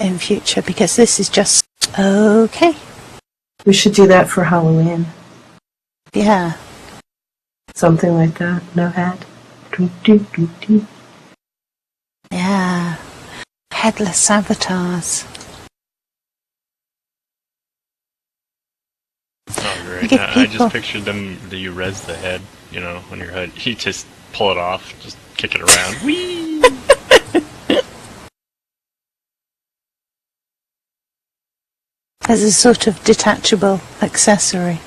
in future, because this is just okay. We should do that for Halloween. Yeah. Something like that. No head. Yeah. Headless avatars. Oh, great. I just pictured them, that you res the head, you know, on your head. You just pull it off, just kick it around. Whee! As a sort of detachable accessory.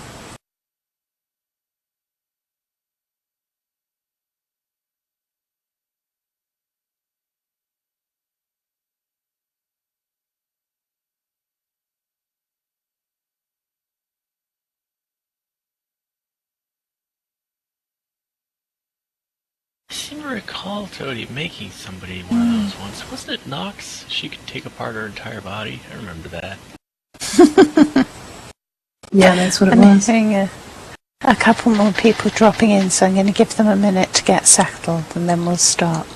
I seem to recall Toady making somebody one of those once. Wasn't it Nox? She could take apart her entire body. I remember that. Yeah, that's what it I'm was. hearing a couple more people dropping in, so I'm going to give them a minute to get settled, and then we'll start.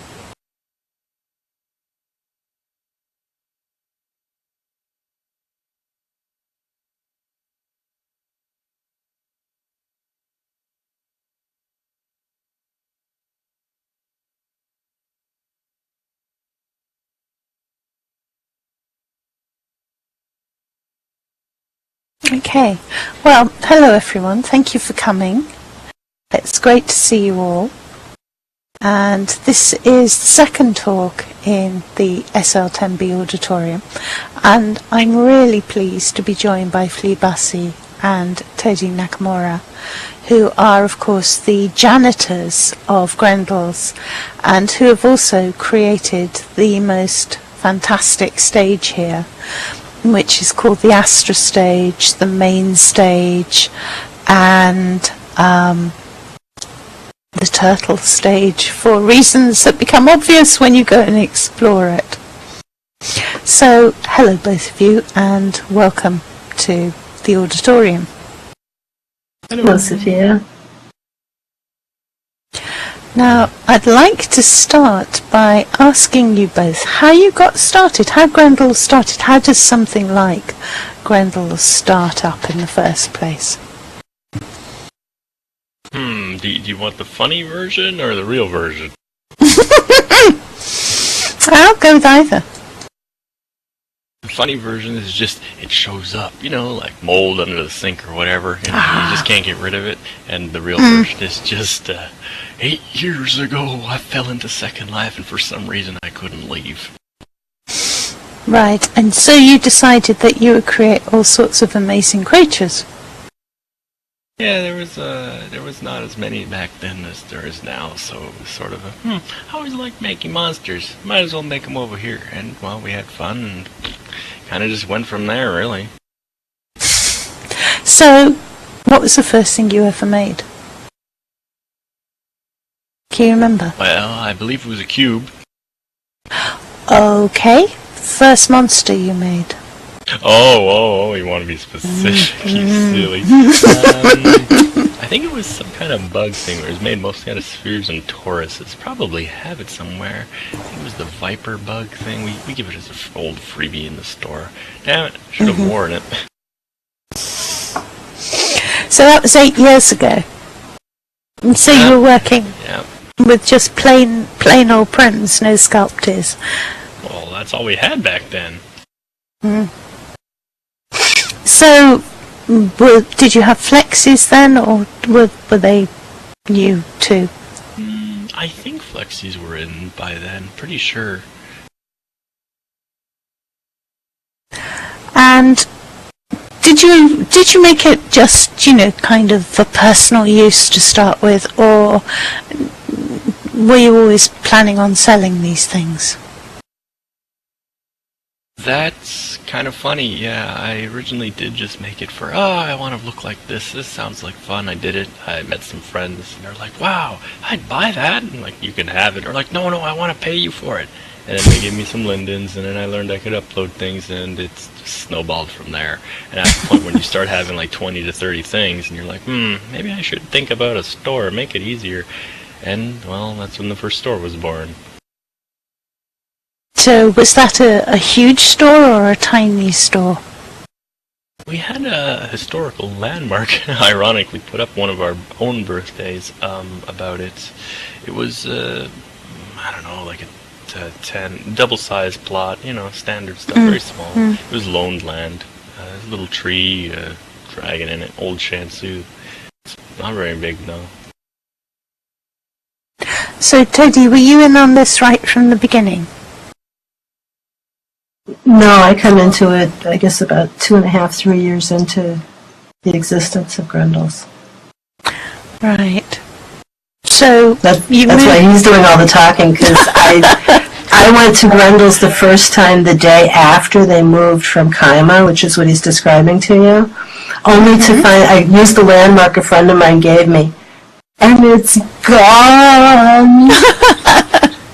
Okay, well, hello everyone, thank you for coming. It's great to see you all. And this is the second talk in the SL10B auditorium. And I'm really pleased to be joined by Flea, Bussy and Toady Nakamura, who are, of course, the janitors of Grendel's and who have also created the most fantastic stage here, which is called the Astra stage, the main stage, and the turtle stage, for reasons that become obvious when you go and explore it. So, hello both of you, and welcome to the auditorium. Hello, Saffia. Now, I'd like to start by asking you both how you got started, how Grendel started. How does something like Grendel start up in the first place? Do you want the funny version or the real version? I'll go with either. The funny version is just, it shows up, you know, like mold under the sink or whatever, and you just can't get rid of it. And the real version is just, 8 years ago I fell into Second Life and for some reason I couldn't leave. Right, and so you decided that you would create all sorts of amazing creatures. Yeah, there was not as many back then as there is now, so it was sort of I always liked making monsters. Might as well make them over here. And, well, we had fun and kind of just went from there, really. So, what was the first thing you ever made? Can you remember? Well, I believe it was a cube. Okay, first monster you made. Oh, you want to be specific, you silly. I think it was some kind of bug thing where it was made mostly out of spheres and toruses. Probably have it somewhere. I think it was the Viper bug thing. We give it as an old freebie in the store. Damn it, should have worn it. So that was 8 years ago. And so you were working with just plain old prints, no sculptors. Well, that's all we had back then. So, did you have flexies then, or were they new too? I think flexies were in by then, pretty sure. And did you make it just, you know, kind of for personal use to start with, or were you always planning on selling these things? That's kind of funny, yeah. I originally did just make it for, I want to look like this. This sounds like fun. I did it. I met some friends, and they're like, wow, I'd buy that. And like, you can have it. Or like, no, I want to pay you for it. And then they gave me some lindens, and then I learned I could upload things, and it's just snowballed from there. And at the point when you start having like 20 to 30 things, and you're like, maybe I should think about a store, make it easier. And, well, that's when the first store was born. So was that a huge store or a tiny store? We had a historical landmark, ironically, put up one of our own birthdays about it. It was, I don't know, like a 10, double-sized plot, standard stuff, very small. It was loaned land. A little tree, dragon in it, old Shansu. It's not very big, no. So, Toady, were you in on this right from the beginning? No, I come into it, I guess, about 2.5, 3 years into the existence of Grundles. Right. So That's why he's doing all the talking, because I went to Grundles the first time the day after they moved from Kaima, which is what he's describing to you, only to find, I used the landmark a friend of mine gave me, and it's gone.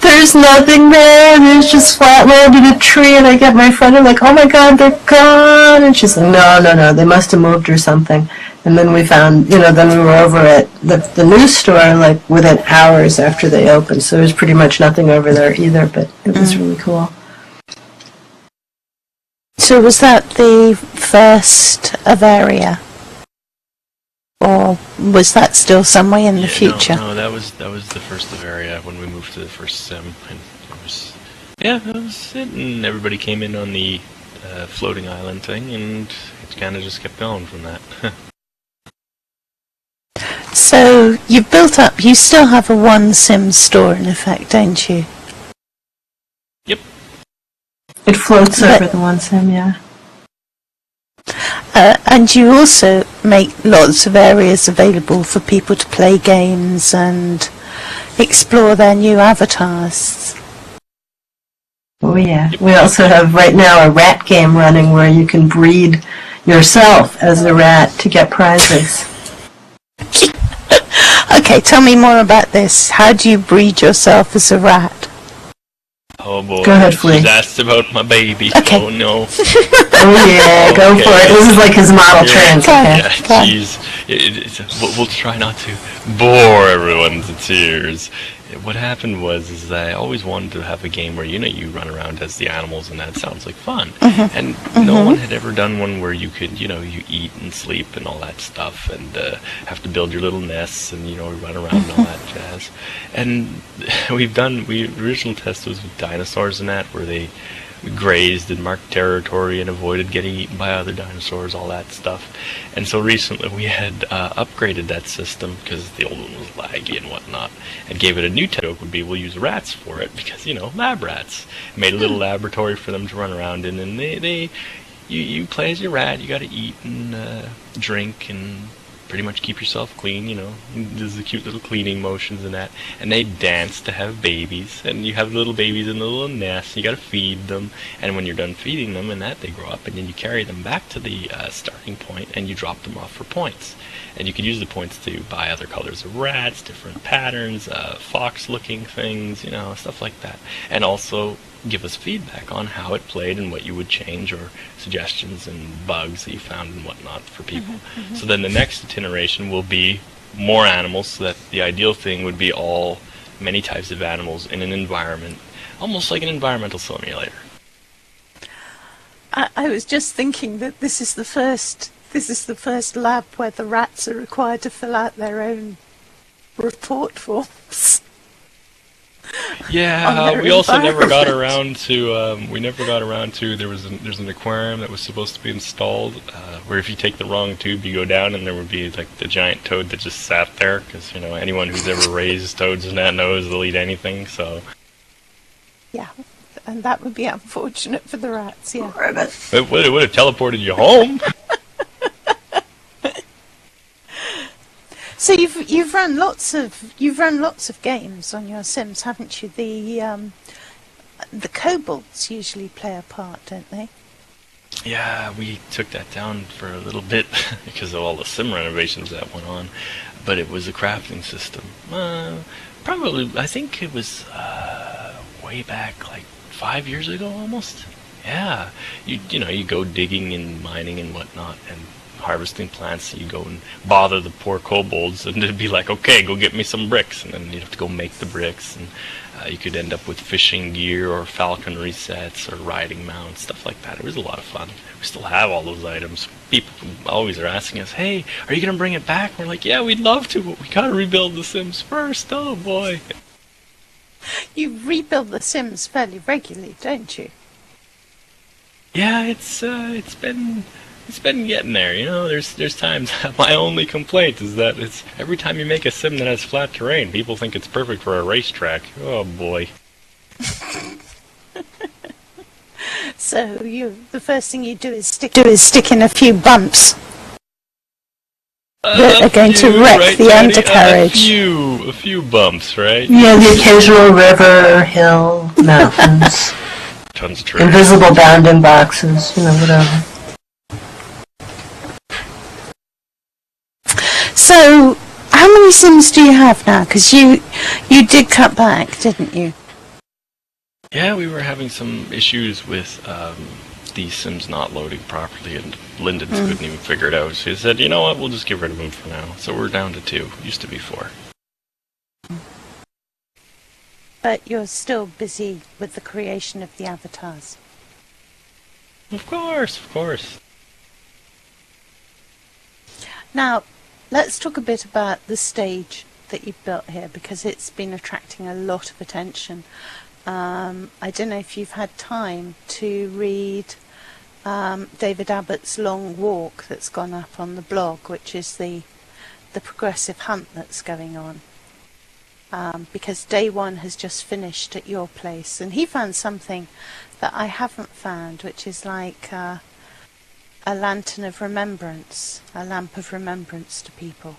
There's nothing there. There's just flat land and a tree, and I get my friend, I'm like, oh my god, they're gone. And she's like, no, they must have moved or something. And then we found, then we were over at the new store, like, within hours after they opened. So there's pretty much nothing over there either, but it was really cool. So was that the first Avaria? Or was that still some way in the future? No, that was the first Avaria when we moved to the first sim, and that was it. And everybody came in on the floating island thing, and it kind of just kept going from that. So you've built up. You still have a one sim store in effect, don't you? Yep. It floats over the one sim, yeah. And you also make lots of areas available for people to play games and explore their new avatars. Oh yeah. We also have right now a rat game running where you can breed yourself as a rat to get prizes. Okay, tell me more about this. How do you breed yourself as a rat? Oh boy, go ahead, Flea. She's asked about my baby. Okay. Oh no. Oh yeah, go for it. This is like his model trans. Yeah, jeez. We'll try not to bore everyone to tears. What happened was I always wanted to have a game where you run around as the animals, and that sounds like fun. And no one had ever done one where you could you eat and sleep and all that stuff, and have to build your little nests and run around and all that jazz. And the original test was with dinosaurs and that, where they grazed and marked territory and avoided getting eaten by other dinosaurs, all that stuff. And so recently we had upgraded that system because the old one was laggy and whatnot, and gave it a new joke would be we'll use rats for it because lab rats. Made a little laboratory for them to run around in, and you play as your rat. You got to eat and drink and pretty much keep yourself clean, There's the cute little cleaning motions and that. And they dance to have babies, and you have little babies in the little nest. You got to feed them, and when you're done feeding them and that, they grow up, and then you carry them back to the starting point, and you drop them off for points. And you could use the points to buy other colors of rats, different patterns, fox-looking things, stuff like that. And also give us feedback on how it played and what you would change, or suggestions and bugs that you found and whatnot for people. So then the next iteration will be more animals, so that the ideal thing would be many types of animals in an environment, almost like an environmental simulator. I was just thinking that this is the first lab where the rats are required to fill out their own report forms. Yeah, we also never got around to. There's an aquarium that was supposed to be installed, where if you take the wrong tube, you go down, and there would be like the giant toad that just sat there. Because anyone who's ever raised toads and that knows they'll eat anything. So. Yeah, and that would be unfortunate for the rats. Yeah. It would have teleported you home. So you've run lots of games on your Sims, haven't you? The kobolds usually play a part, don't they? Yeah, we took that down for a little bit because of all the sim renovations that went on, but it was a crafting system. Probably, I think it was way back, like 5 years ago almost. Yeah, you go digging and mining and whatnot, and harvesting plants, you go and bother the poor kobolds, and it'd be like, okay, go get me some bricks, and then you'd have to go make the bricks, and you could end up with fishing gear or falconry sets or riding mounts, stuff like that. It was a lot of fun. We still have all those items. People always are asking us, hey, are you going to bring it back? We're like, yeah, we'd love to, but we got to rebuild the Sims first. Oh, boy. You rebuild the Sims fairly regularly, don't you? Yeah, it's been getting there, you know. There's times. My only complaint is that it's every time you make a sim that has flat terrain, people think it's perfect for a racetrack. Oh boy. So the first thing you do is stick in a few bumps that are going to wreck right, the Toady? undercarriage. A few bumps, right? Yeah, the occasional river, hill, mountains, Tons of trees. invisible bounding boxes, whatever. So, how many Sims do you have now? Because you did cut back, didn't you? Yeah, we were having some issues with these Sims not loading properly, and Lyndon's couldn't even figure it out. So he said, you know what, we'll just get rid of them for now. So we're down to 2. Used to be 4. But you're still busy with the creation of the avatars. Of course. Now, let's talk a bit about the stage that you've built here, because it's been attracting a lot of attention. I don't know if you've had time to read David Abbott's Long Walk that's gone up on the blog, which is the progressive hunt that's going on. Because day 1 has just finished at your place, and he found something that I haven't found, which is like a lantern of remembrance, a lamp of remembrance to people.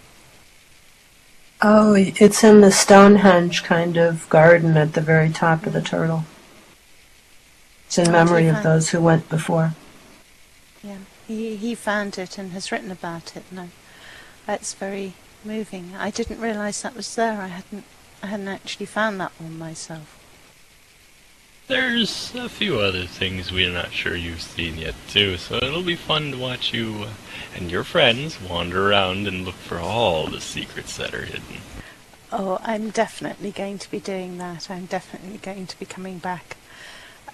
Oh, it's in the Stonehenge kind of garden at the very top of the turtle. It's in memory of those who went before. Yeah, he found it and has written about it. No, that's very moving. I didn't realise that was there. I hadn't actually found that one myself. There's a few other things we're not sure you've seen yet, too, so it'll be fun to watch you and your friends wander around and look for all the secrets that are hidden. Oh, I'm definitely going to be doing that. I'm definitely going to be coming back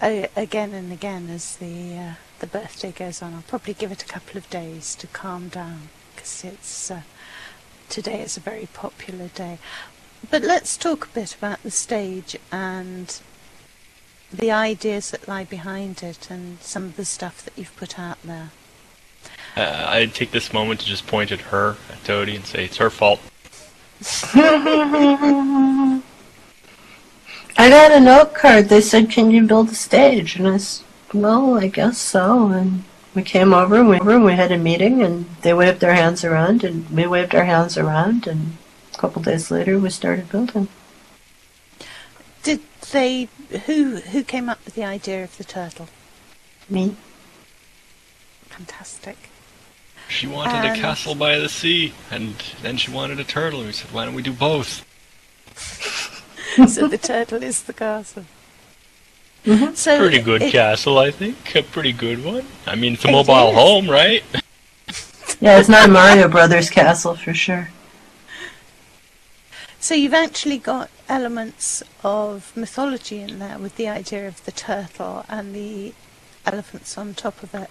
again and again as the birthday goes on. I'll probably give it a couple of days to calm down, because today is a very popular day. But let's talk a bit about the stage and the ideas that lie behind it and some of the stuff that you've put out there. I'd take this moment to just point at her, at Toady, and say it's her fault. I got a note card. They said, can you build a stage? And I said, well, I guess so. And we came over and we had a meeting, and they waved their hands around, and we waved our hands around, and a couple days later we started building. Did they... Who came up with the idea of the turtle? Me. Fantastic. She wanted a castle by the sea, and then she wanted a turtle, and we said, why don't we do both? So the turtle is the castle. Mm-hmm. So Pretty good castle, I think. A pretty good one. I mean, it's a mobile home, right? Yeah, it's not a Mario Brothers castle for sure. So you've actually got elements of mythology in there with the idea of the turtle and the elephants on top of it.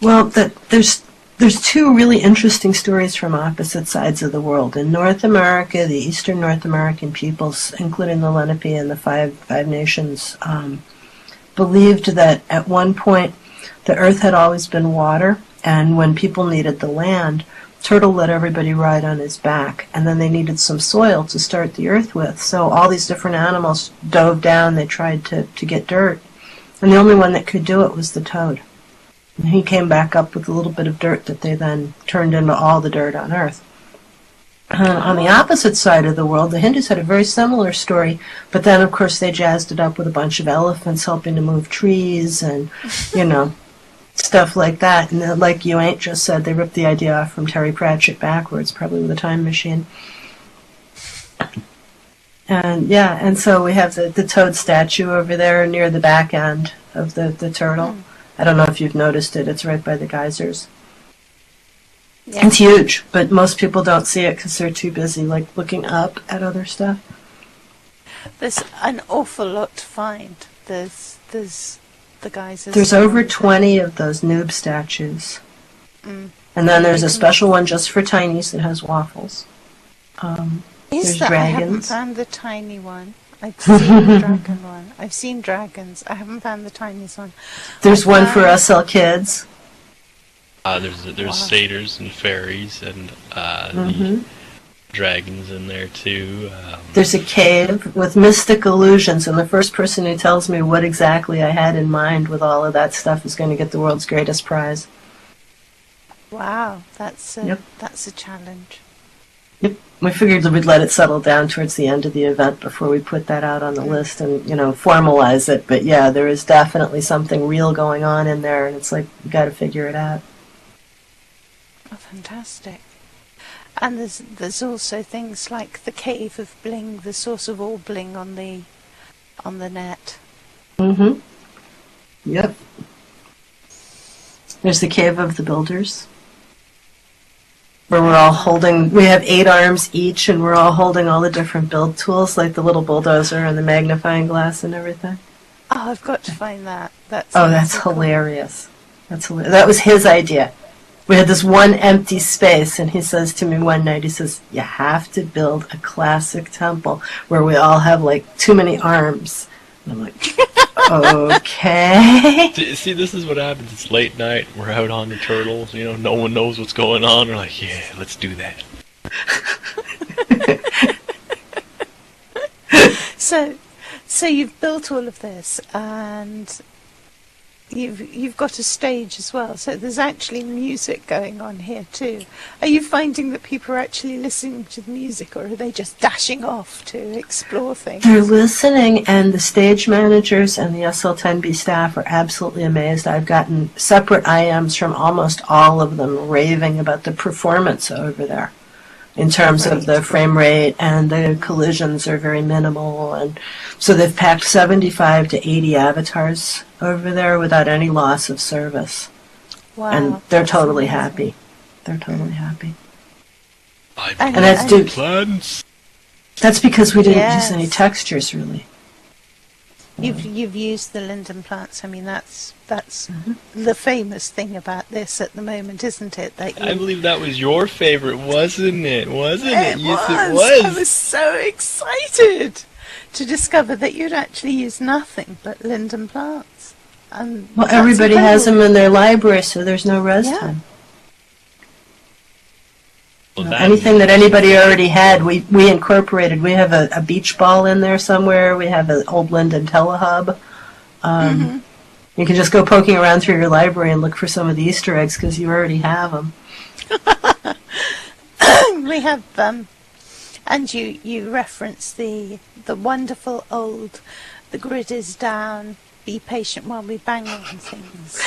Well, there's 2 really interesting stories from opposite sides of the world. In North America, the Eastern North American peoples, including the Lenape and the Five Nations, believed that at one point the earth had always been water, and when people needed the land, Turtle let everybody ride on his back, and then they needed some soil to start the earth with. So all these different animals dove down, they tried to get dirt, and the only one that could do it was the toad. And he came back up with a little bit of dirt that they then turned into all the dirt on earth. On the opposite side of the world, the Hindus had a very similar story, but then of course they jazzed it up with a bunch of elephants helping to move trees and, stuff like that. And like you ain't just said, they ripped the idea off from Terry Pratchett backwards, probably with a time machine. And so we have the toad statue over there near the back end of the turtle. I don't know if you've noticed it. It's right by the geysers. Yeah. It's huge, but most people don't see it because they're too busy, like, looking up at other stuff. There's an awful lot to find. There's the geysers. There's over 20 of those noob statues. Mm. And then there's a special one just for tinies that has waffles. There's I haven't dragons. found the tiny one. I've seen the dragon one. I've seen dragons. I haven't found the tiniest one. There's one for SL kids. There's satyrs and fairies and the dragons in there too. There's a cave with mystic illusions, and the first person who tells me what exactly I had in mind with all of that stuff is going to get the world's greatest prize. Wow, that's a challenge. Yep. We figured that we'd let it settle down towards the end of the event before we put that out on the list and, formalize it. But yeah, there is definitely something real going on in there, and it's like, you got to figure it out. Oh, fantastic. And there's also things like the Cave of Bling, the source of all bling on the net. Mm-hmm. Yep. There's the Cave of the Builders, where we're all we have 8 arms each, and we're all holding all the different build tools, like the little bulldozer and the magnifying glass and everything. Oh, I've got to find that. That's hilarious. That's hilarious. That was his idea. We had this one empty space, and he says to me one night, he says, you have to build a classic temple where we all have, like, too many arms. And I'm like, okay. See, this is what happens. It's late night. We're out on the turtles. No one knows what's going on. We're like, yeah, let's do that. So you've built all of this, and you've got a stage as well. So there's actually music going on here too. Are you finding that people are actually listening to the music, or are they just dashing off to explore things? They're listening, and the stage managers and the SL10B staff are absolutely amazed. I've gotten separate IMs from almost all of them raving about the performance over there in terms of the frame rate, and the collisions are very minimal. And so they've packed 75 to 80 avatars over there without any loss of service. Wow. And they're totally happy. They're totally happy. And that's plans. That's because we didn't use any textures, really. You've used the linden plants. I mean, that's the famous thing about this at the moment, isn't it? That I believe that was your favorite, wasn't it? Yes, it was. was. I was so excited to discover that you'd actually used nothing but linden plants. And well, everybody has them in their library, so there's no res time. Well, anything that anybody already had, we incorporated. We have a beach ball in there somewhere. We have an old Linden telehub. You can just go poking around through your library and look for some of the Easter eggs because you already have them. We have, and you reference the wonderful old, the grid is down, be patient while we bang on things.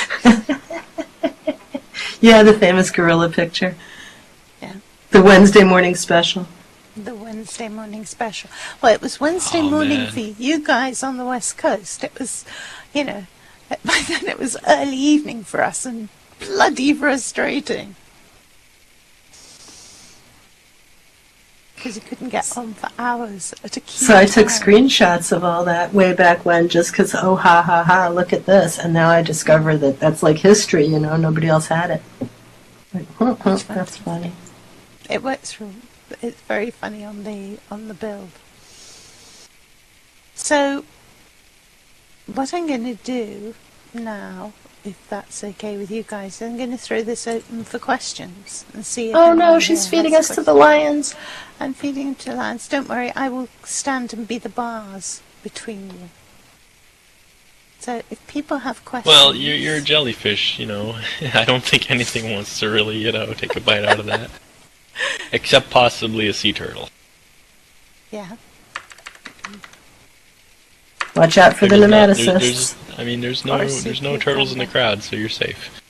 Yeah, the famous gorilla picture. Yeah. The Wednesday morning special. The Wednesday morning special. Well, it was Wednesday morning for you guys on the West Coast. It was, by then it was early evening for us and bloody frustrating. Because you couldn't get on for hours at a key So I took time. screenshots of all that way back when just because, oh, ha, ha, ha, look at this. And now I discover that that's like history, nobody else had it. Like, that's funny. It works. It's very funny on the build. So, what I'm going to do now, if that's okay with you guys, I'm going to throw this open for questions and see if Oh no, anyone she's here feeding has us to the lions. I'm feeding them to the lions. Don't worry, I will stand and be the bars between you. So if people have questions... Well, you're a jellyfish, I don't think anything wants to really, take a bite out of that. Except possibly a sea turtle. Yeah. Watch out for the nematocysts. There's no turtles in the crowd, so you're safe.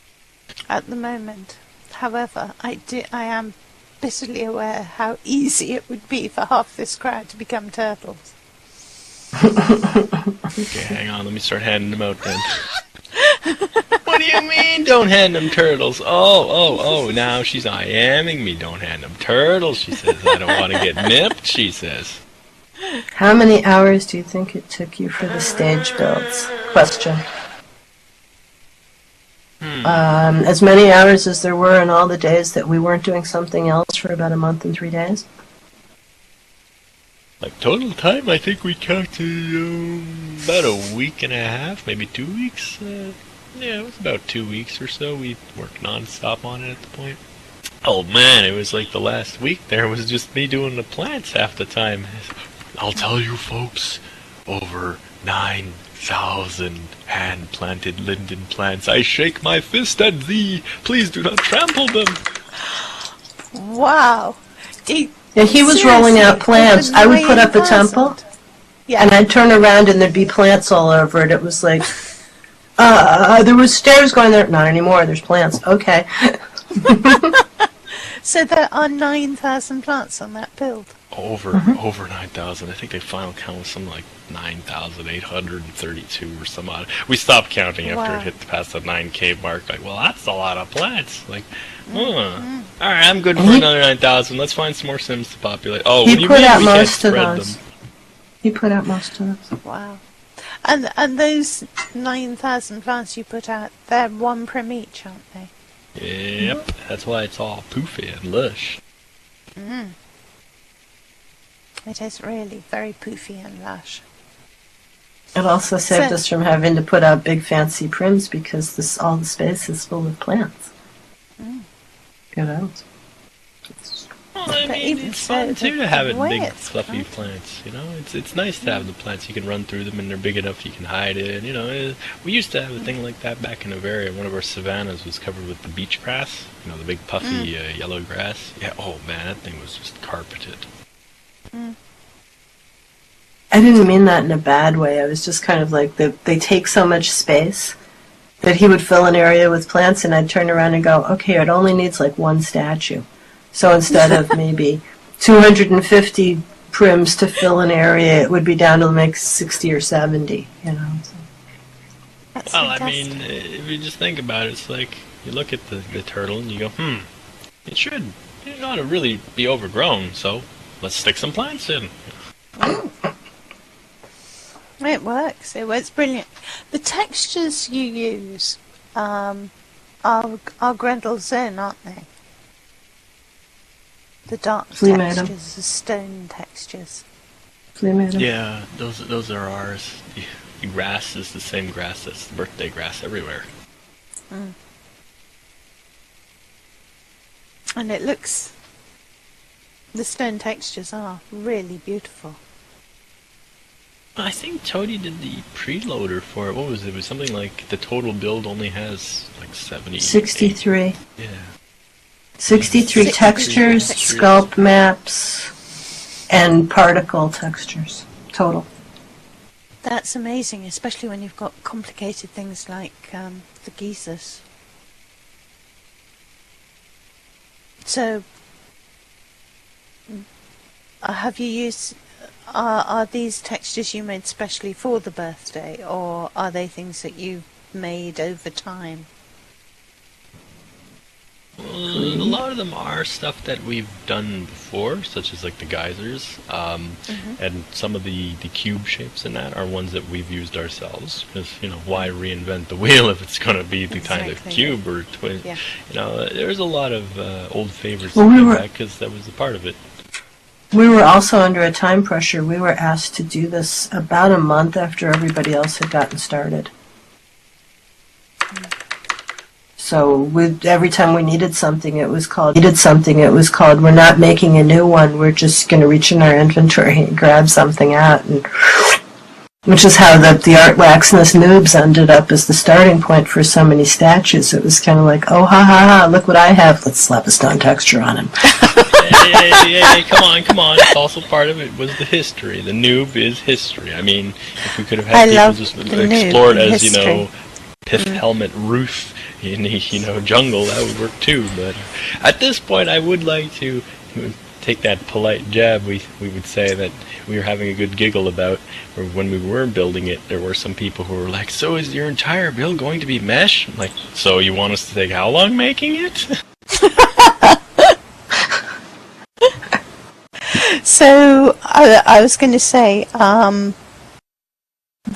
At the moment. However, I am bitterly aware how easy it would be for half this crowd to become turtles. Okay, hang on, let me start handing them out then. What do you mean? don't hand them turtles? Oh, now she's IMing me. Don't hand them turtles, she says. I don't want to get nipped, she says. How many hours do you think it took you for the stage builds? Question. As many hours as there were in all the days that we weren't doing something else for about a month and 3 days? Like total time, I think we counted about a week and a half, maybe 2 weeks. Yeah, it was about 2 weeks or so. We worked non-stop on it at the point. Oh man, it was like the last week there was just me doing the plants half the time. I'll tell you folks, over 9,000 hand-planted linden plants. I shake my fist at thee. Please do not trample them. Wow. Yeah, he was rolling out plants. I would put up a temple, and I'd turn around and there'd be plants all over it. It was like, there was stairs going there. Not anymore. There's plants. Okay. So there are 9,000 plants on that build. Over 9,000. I think the final count was something like 9,832 or some odd. We stopped counting after it hit past the 9K mark. Like, well, that's a lot of plants. Like, all right, I'm good for another 9,000. Let's find some more Sims to populate. Oh, he put out most of those. He put out most of those. Wow. And those 9,000 plants you put out, they're 1 prim each, aren't they? Yep. That's why it's all poofy and lush. It is really very poofy and lush. It also saved us from having to put out big fancy prims because all the space is full of plants. Get out. Well, I mean, it's fun too to have it big, fluffy plants. You know, it's nice to have the plants. You can run through them, and they're big enough you can hide it. You know, we used to have a thing like that back in Bavaria. One of our savannas was covered with the beach grass. You know, the big puffy yellow grass. Yeah. Oh man, that thing was just carpeted. I didn't mean that in a bad way. I was just kind of like they take so much space that he would fill an area with plants, and I'd turn around and go, okay, it only needs like 1 statue. So instead of maybe 250 prims to fill an area, it would be down to like 60 or 70, you know. So. That's well, fantastic. I mean, if you just think about it, it's like you look at the turtle and you go, it should ought to really be overgrown, so let's stick some plants in. It works. It works brilliant. The textures you use are Grendel's own, aren't they? The dark Flea textures, the stone textures. Yeah, those are ours. The grass is the same grass as the birthday grass everywhere. And it looks... The stone textures are really beautiful. I think Toady did the preloader for it. What was it? It was something like the total build only has like 70. 63. Yeah. 63 textures, sculpt maps, and particle textures total. That's amazing, especially when you've got complicated things like the geysers. So, have you used... Are these textures you made specially for the birthday, or are they things that you've made over time? Well, a lot of them are stuff that we've done before, such as like the geysers, and some of the cube shapes in that are ones that we've used ourselves. Because why reinvent the wheel if it's going to be the kind of cube or twin? Yeah. There's a lot of old favorites because that was a part of it. We were also under a time pressure. We were asked to do this about a month after everybody else had gotten started. So every time we needed something, it was called, we're not making a new one, we're just going to reach in our inventory and grab something out. Which is how the Art Laxness Noobs ended up as the starting point for so many statues. It was kind of like, oh, ha, ha, ha, look what I have. Let's slap a stone texture on him. Hey, come on. It's also part of it was the history. The noob is history. I mean, if we could have had people just explore it as, Pith Helmet Ruth in the, jungle, that would work too. But at this point, I would like to take that polite jab we would say that we were having a good giggle about, or when we were building it, there were some people who were like, so is your entire build going to be mesh? I'm like, so you want us to take how long making it? So I was going to say, the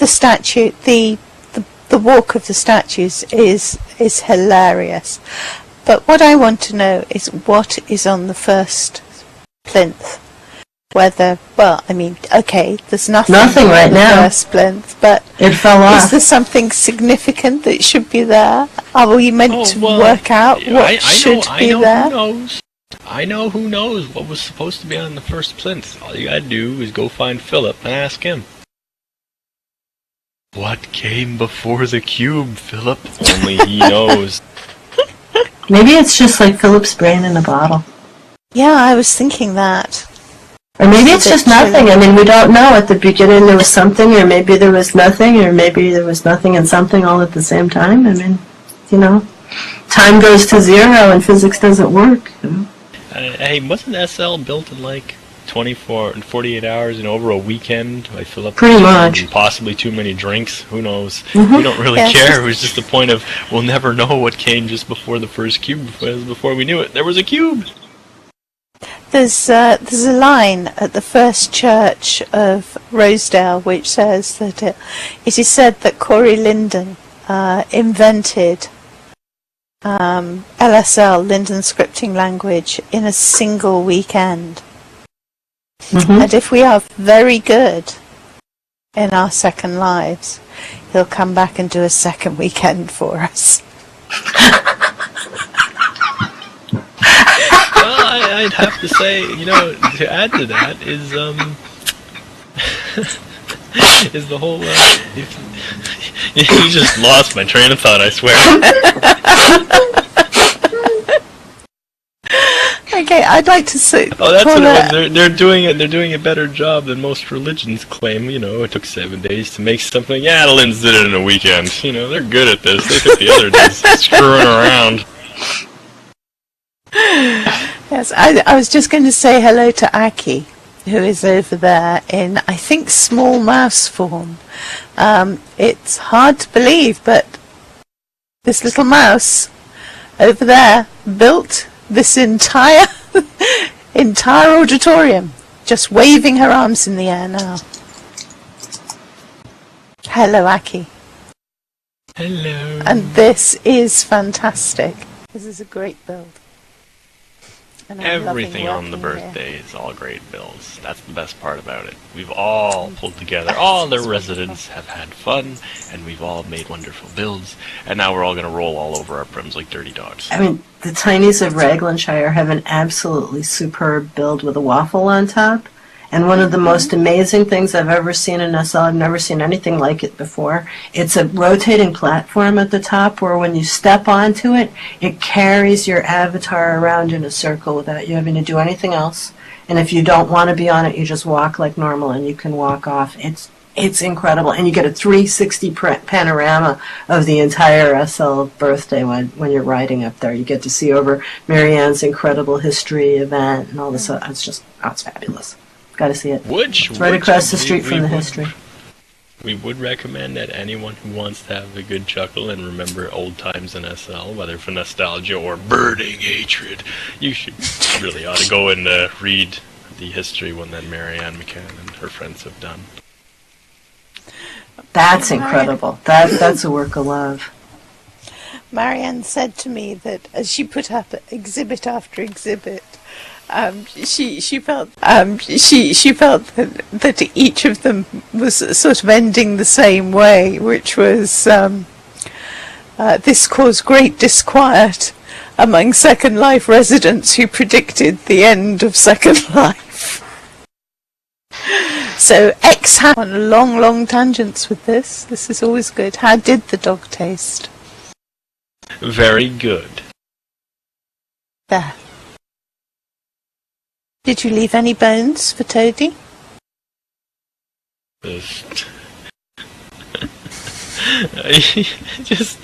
statue, the walk of the statues is hilarious. But what I want to know is what is on the first plinth. Whether, well, I mean, okay, there's nothing right on the now. first plinth, but It fell off. is there something significant that should be there? Are we meant to work out what should be there? Who knows. I know who knows what was supposed to be on the first plinth. All you gotta do is go find Philip and ask him. What came before the cube, Philip? Only he knows. Maybe it's just like Philip's brain in a bottle. Yeah, I was thinking that. Or maybe it's just nothing. I mean, we don't know. At the beginning there was something, or maybe there was nothing, or maybe there was nothing and something all at the same time. I mean, you know, time goes to zero and physics doesn't work. You know? Hey, wasn't SL built in like 24 and 48 hours and over a weekend by Philip? Pretty much. And possibly too many drinks. Who knows? Mm-hmm. We don't really care. It was just the point of we'll never know what came just before the first cube. Before we knew it, there was a cube. There's a line at the first church of Rosedale which says that it is said that Corey Linden invented LSL, Linden Scripting Language, in a single weekend. Mm-hmm. And if we are very good in our second lives, he'll come back and do a second weekend for us. Well, I'd have to say, you know, to add to that is is the whole. You just lost my train of thought, I swear. Okay, I'd like to say. Oh, that's what it was. They're doing it. They're doing a better job than most religions claim. You know, it took 7 days to make something. Yeah, the Lins did it in a weekend. You know, they're good at this. They took the other days screwing around. Yes, I was just going to say hello to Aki, who is over there in, I think, small mouse form. It's hard to believe, but this little mouse over there built this entire auditorium, just waving her arms in the air now. Hello, Aki. Hello. And this is fantastic. This is a great build. And everything on the birthday is all great builds. That's the best part about it. We've all pulled together. All the residents have had fun, and we've all made wonderful builds. And now we're all going to roll all over our prims like dirty dogs. I mean, the Tinies of Raglanshire have an absolutely superb build with a waffle on top. And one of the most amazing things I've ever seen in SL, I've never seen anything like it before. It's a rotating platform at the top where when you step onto it, it carries your avatar around in a circle without you having to do anything else. And if you don't want to be on it, you just walk like normal and you can walk off. It's incredible. And you get a 360 panorama of the entire SL birthday when you're riding up there. You get to see over Marianne's incredible history event and all this. It's fabulous. Got to see it. It's right across the street from the history. We would recommend that anyone who wants to have a good chuckle and remember old times in SL, whether for nostalgia or burning hatred, you should really ought to go and read the history one that Marianne McCann and her friends have done. That's incredible. That's a work of love. Marianne said to me that as she put up exhibit after exhibit, she felt that each of them was sort of ending the same way, which was this caused great disquiet among Second Life residents who predicted the end of Second Life. So X had on long tangents with this. This is always good. How did the dog taste? Very good. There. Did you leave any bones for Toady? Just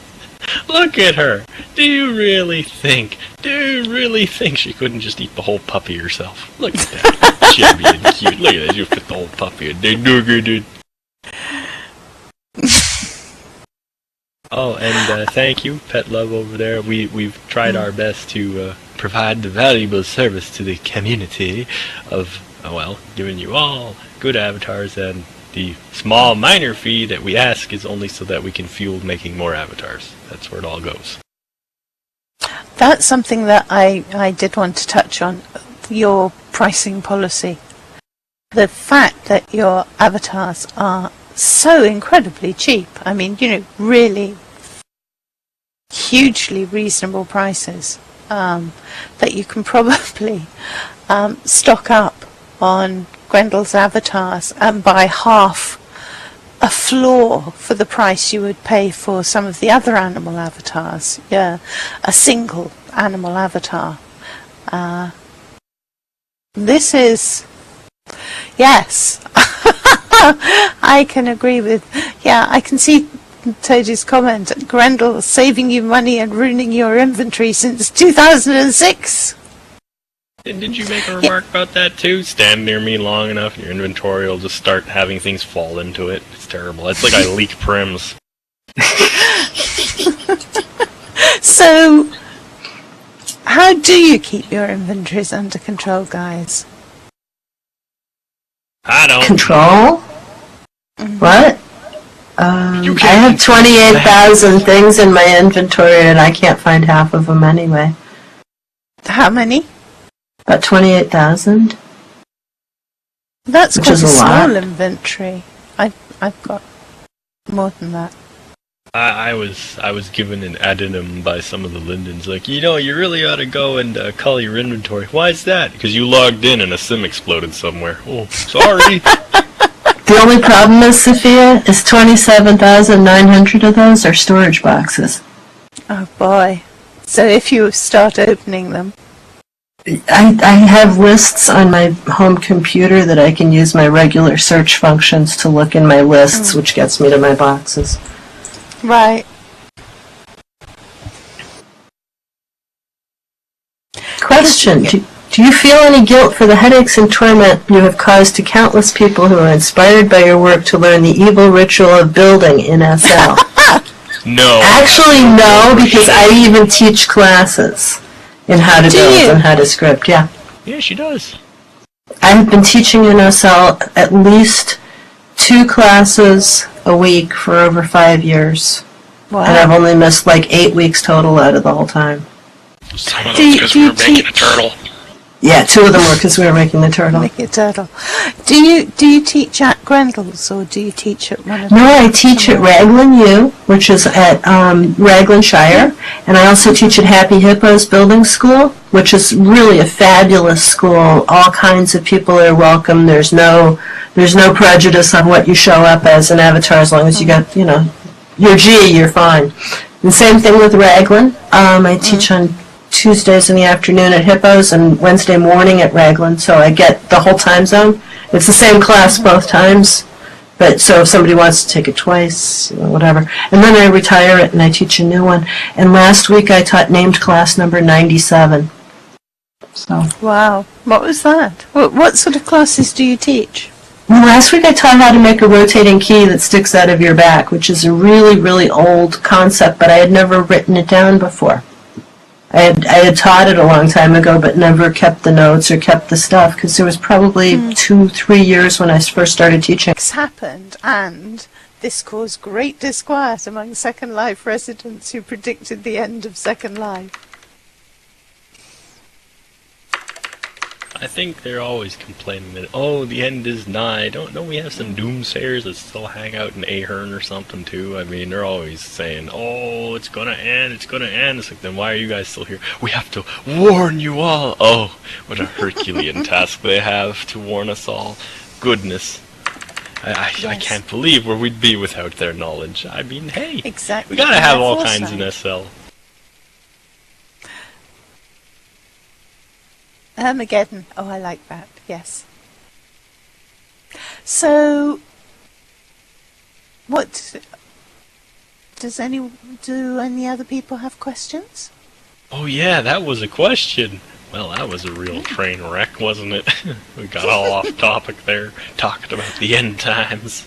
look at her. Do you really think Do you really think she couldn't just eat the whole puppy herself? Look at that. Chubby and cute. Look at that. You fit the whole puppy in there. No good, dude. Oh, and thank you, Pet Love over there. We've tried our best to provide the valuable service to the community of, giving you all good avatars, and the small minor fee that we ask is only so that we can fuel making more avatars. That's where it all goes. That's something that I did want to touch on, your pricing policy. The fact that your avatars are so incredibly cheap. I mean, really hugely reasonable prices, that you can probably stock up on Grendel's avatars and buy half a floor for the price you would pay for some of the other animal avatars. Yeah, a single animal avatar. This is, yes, I can agree with, I can see Toady's comment. Grendel saving you money and ruining your inventory since 2006. And did you make a remark about that too? Stand near me long enough and your inventory will just start having things fall into it. It's terrible. It's like I leak prims. So, how do you keep your inventories under control, guys? I don't. Control? Mm-hmm. What? I have 28,000 things in my inventory and I can't find half of them anyway. How many? About 28,000. That's quite a small inventory. I've got more than that. I was given an addendum by some of the Lindens, like, you really ought to go and cull your inventory. Why is that? Because you logged in and a sim exploded somewhere. Oh, sorry. The only problem is, Saffia, is 27,900 of those are storage boxes. Oh boy. So if you start opening them... I have lists on my home computer that I can use my regular search functions to look in my lists, which gets me to my boxes. Right. Question. Do you feel any guilt for the headaches and torment you have caused to countless people who are inspired by your work to learn the evil ritual of building in SL? No. Actually, no, because I even teach classes in how to build and how to script, yeah. Yeah, she does. I've been teaching in SL at least 2 classes a week for over 5 years. Wow. And I've only missed like 8 weeks total out of the whole time. Some of them because we were making a turtle. Yeah, 2 of them were because we were making the turtle. Making a turtle. Do you teach at Grendel's or do you teach at one of No, I teach at Raglan U, which is at Raglan Shire, and I also teach at Happy Hippos Building School, which is really a fabulous school. All kinds of people are welcome. There's no prejudice on what you show up as an avatar, as long as you got, your G, you're fine. And same thing with Raglan. I teach on Tuesdays in the afternoon at Hippos and Wednesday morning at Raglan, so I get the whole time zone. It's the same class both times, but so if somebody wants to take it twice, whatever. And then I retire it and I teach a new one. And last week I taught named class number 97. So. Wow, what was that? What sort of classes do you teach? Well, last week I taught how to make a rotating key that sticks out of your back, which is a really, really old concept, but I had never written it down before. I had taught it a long time ago, but never kept the notes or kept the stuff, because there was probably 2-3 years when I first started teaching. This happened, and this caused great disquiet among Second Life residents who predicted the end of Second Life. I think they're always complaining that, the end is nigh. Don't we have some doomsayers that still hang out in Ahern or something too? I mean, they're always saying, it's gonna end, it's gonna end. It's like, then why are you guys still here? We have to warn you all. Oh, what a Herculean task they have to warn us all. Goodness. I can't believe where we'd be without their knowledge. I mean, hey, exactly. We gotta have all kinds in SL. Armageddon. Oh, I like that. Yes. So, do any other people have questions? Oh yeah, that was a question. Well, that was a real train wreck, wasn't it? We got all off topic there, talking about the end times.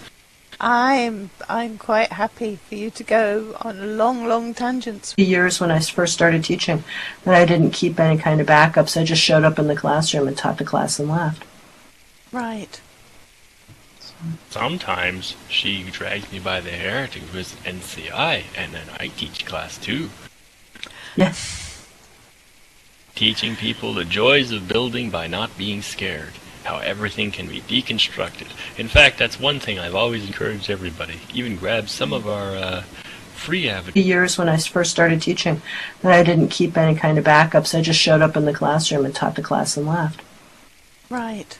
I'm quite happy for you to go on long tangents. Years when I first started teaching, that I didn't keep any kind of backups. I just showed up in the classroom and taught the class and left. Right. Sometimes she drags me by the hair to visit NCI, and then I teach class too. Yes. Teaching people the joys of building by not being scared. How everything can be deconstructed. In fact, that's one thing I've always encouraged everybody. Even grab some of our free avatars. Years when I first started teaching, that I didn't keep any kind of backups. I just showed up in the classroom and taught the class and left. Right.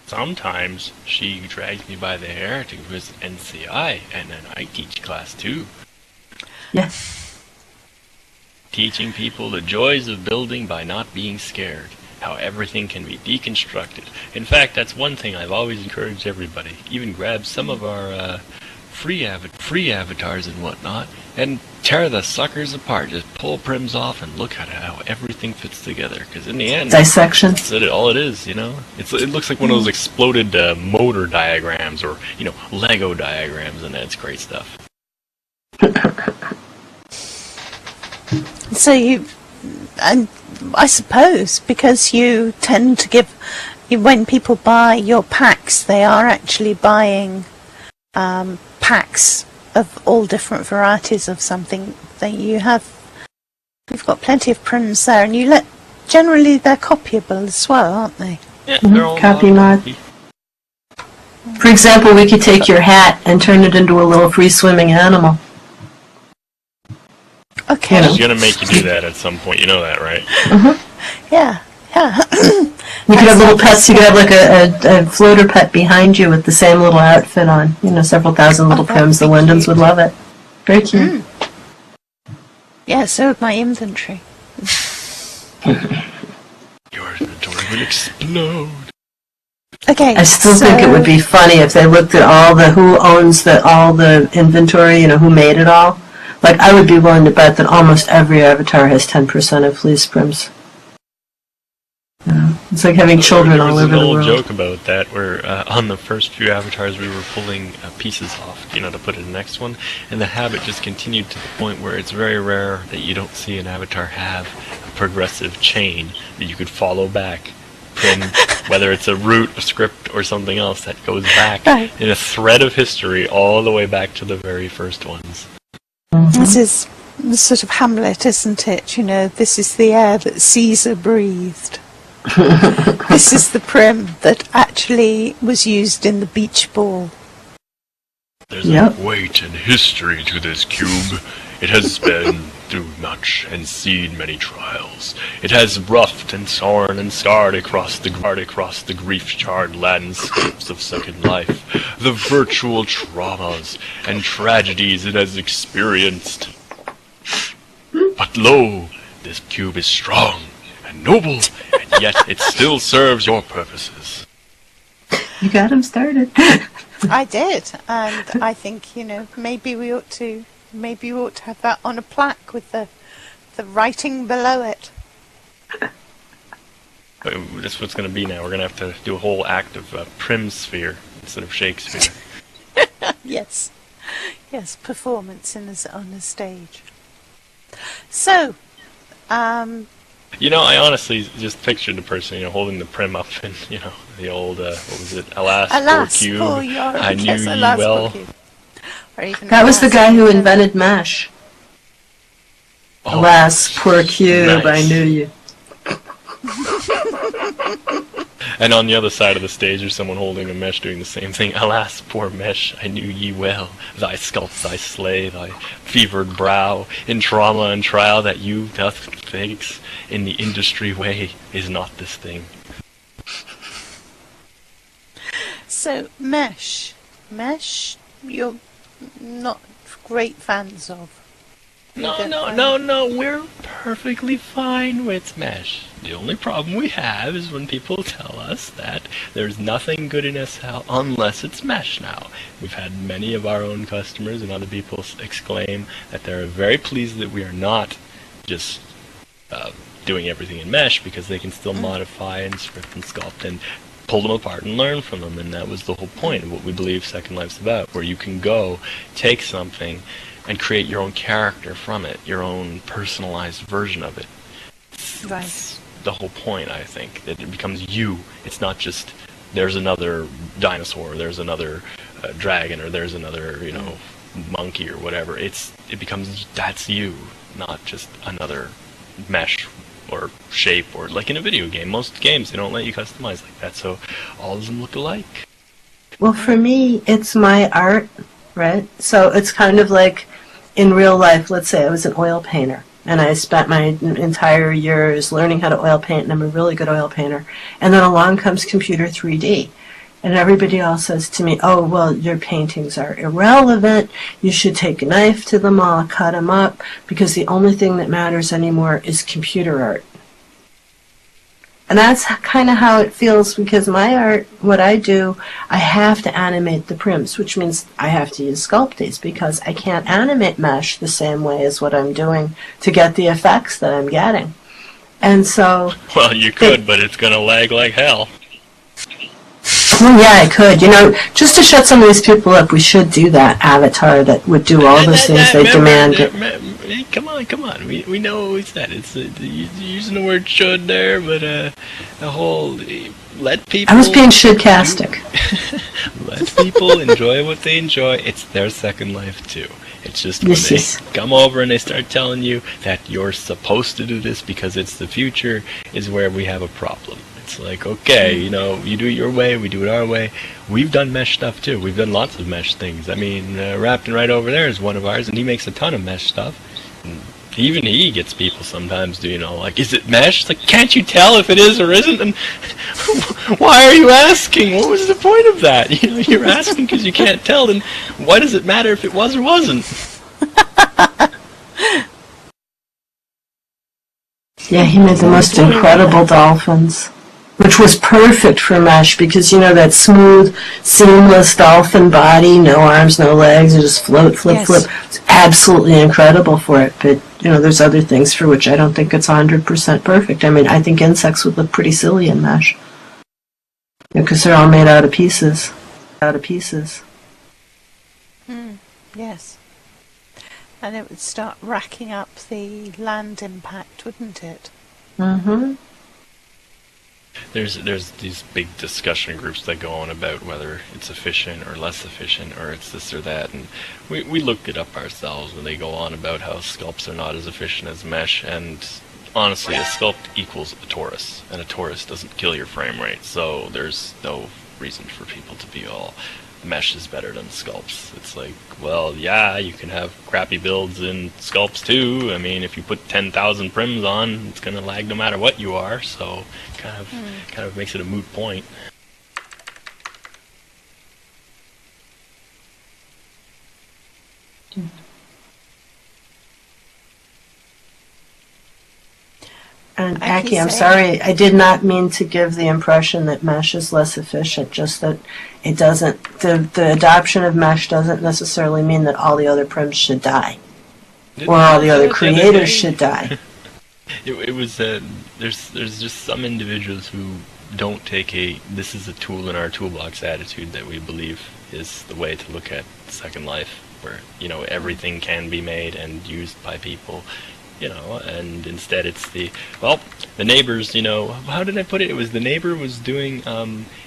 Sometimes she drags me by the hair to visit NCI, and then I teach class too. Yes. Teaching people the joys of building by not being scared. How everything can be deconstructed. In fact, that's one thing I've always encouraged everybody. Even grab some of our free avatars and whatnot, and tear the suckers apart. Just pull prims off and look at how everything fits together. Because in the end, dissection. That's all it is, you know. It looks like one of those exploded motor diagrams, or Lego diagrams, and it's great stuff. So and I suppose because you tend to give, when people buy your packs, they are actually buying packs of all different varieties of something. You've got plenty of prims there, and generally they're copyable as well, aren't they? Yeah, they're all copy mod. For example, we could take your hat and turn it into a little free swimming animal. Okay. She's going to make you do that at some point. You know that, right? Yeah. You could have little pets. You could have like a floater pet behind you with the same little outfit on. Several thousand little prims. The Lindens would love it. Very cute. Yeah, so would my inventory. Your inventory will explode. Okay. I still think it would be funny if they looked at all who owns all the inventory. Who made it all. Like, I would be willing to bet that almost every avatar has 10% of Flea's prims. It's like having children all over the world. There was an old joke about that, where on the first few avatars we were pulling pieces off, to put in the next one, and the habit just continued to the point where it's very rare that you don't see an avatar have a progressive chain that you could follow back. Pin, whether it's a root, a script, or something else that goes back in a thread of history all the way back to the very first ones. This is the sort of Hamlet, isn't it? This is the air that Caesar breathed. This is the prim that actually was used in the beach ball. There's a weight and history to this cube. It has been through much and seen many trials. It has roughed and torn and scarred across the grief-charred landscapes of Second Life, the virtual traumas and tragedies it has experienced. But lo, this cube is strong and noble, and yet it still serves your purposes. You got him started. I did, and I think, maybe we ought to have that on a plaque with the writing below it. That's what it's going to be now. We're going to have to do a whole act of Primsphere instead of Shakespeare. Yes, performance on the stage. So, I honestly just pictured the person, holding the prim up and, the old, what was it, alas, poor cube, I knew ye well. That was the guy who invented mesh. Oh, alas, poor cube, nice. I knew you. And on the other side of the stage there's someone holding a mesh doing the same thing. Alas, poor mesh, I knew ye well. Thy sculpt, thy slay, thy fevered brow, in trauma and trial that you doth fix in the industry way is not this thing. So, mesh, you're not great fans of. No, we're perfectly fine with mesh. The only problem we have is when people tell us that there's nothing good in SL unless it's mesh now. We've had many of our own customers and other people exclaim that they're very pleased that we are not just doing everything in mesh, because they can still modify and script and sculpt and pull them apart and learn from them. And that was the whole point of what we believe Second Life's about, where you can go take something and create your own character from it, your own personalized version of it. Right. It's the whole point, I think, that it becomes you. It's not just there's another dinosaur, there's another dragon, or there's another, monkey or whatever. It becomes, that's you, not just another mesh or shape, or like in a video game. Most games, they don't let you customize like that, so all of them look alike. Well, for me, it's my art, right? So it's kind of like in real life. Let's say I was an oil painter, and I spent my entire years learning how to oil paint, and I'm a really good oil painter. And then along comes computer 3D. And everybody else says to me, oh, well, your paintings are irrelevant. You should take a knife to them all, cut them up, because the only thing that matters anymore is computer art. And that's kind of how it feels, because my art, what I do, I have to animate the prims, which means I have to use Sculpties, because I can't animate mesh the same way as what I'm doing to get the effects that I'm getting. And so... Well, you could, but it's going to lag like hell. Well, yeah, I could. Just to shut some of these people up, we should do that avatar that would do all those things they demand. Come on. We know what we said. It's using the word should there, but the whole let people... I was being should-castic. Let people enjoy what they enjoy. It's their Second Life, too. It's just when they come over and they start telling you that you're supposed to do this because it's the future is where we have a problem. It's like, okay, you do it your way, we do it our way. We've done mesh stuff too. We've done lots of mesh things. I mean, Rapton right over there is one of ours, and he makes a ton of mesh stuff. And even he gets people sometimes do, like, is it mesh? It's like, can't you tell if it is or isn't? And why are you asking? What was the point of that? You're asking because you can't tell, and why does it matter if it was or wasn't? Yeah, he made the most incredible dolphins, which was perfect for mesh, because that smooth, seamless dolphin body, no arms, no legs, you just float, flip. It's absolutely incredible for it. But there's other things for which I don't think it's 100% perfect. I mean, I think insects would look pretty silly in mesh, because they're all made out of pieces. Yes. And it would start racking up the land impact, wouldn't it? Mm-hmm. There's these big discussion groups that go on about whether it's efficient or less efficient, or it's this or that, and we looked it up ourselves, and they go on about how sculpts are not as efficient as mesh, and honestly, a sculpt equals a torus, and a torus doesn't kill your frame rate, so there's no reason for people to be all mesh is better than sculpts. It's like, well, yeah, you can have crappy builds in sculpts too. I mean, if you put 10,000 prims on, it's gonna lag no matter what you are, so kind of makes it a moot point. And Aki, I'm sorry, I did not mean to give the impression that mesh is less efficient, just that it doesn't, the adoption of mesh doesn't necessarily mean that all the other prims should die, or all the other creators should die. It was, there's just some individuals who don't take this is a tool in our toolbox attitude that we believe is the way to look at Second Life, where, everything can be made and used by people. And instead it's the neighbors, how did I put it? It was the neighbor was doing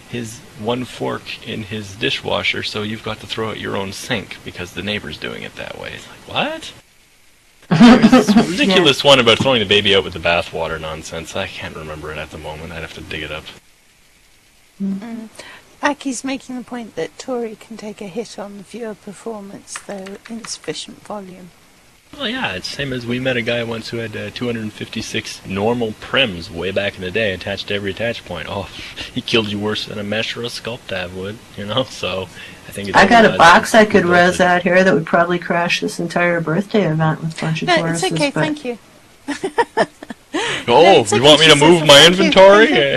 his one fork in his dishwasher, so you've got to throw out your own sink because the neighbor's doing it that way. It's like, what? There's this ridiculous one about throwing the baby out with the bathwater nonsense. I can't remember it at the moment. I'd have to dig it up. Mm. Aki's making the point that Tory can take a hit on the viewer performance, though insufficient volume. Well, yeah, it's the same as we met a guy once who had 256 normal prims way back in the day attached to every attach point. Oh, he killed you worse than a mesh or a sculpt tab would, so I think it's... I got a box I could res out here that would probably crash this entire birthday event with a bunch of No, Tauruses, it's okay, thank you. Oh, you want me to move my inventory?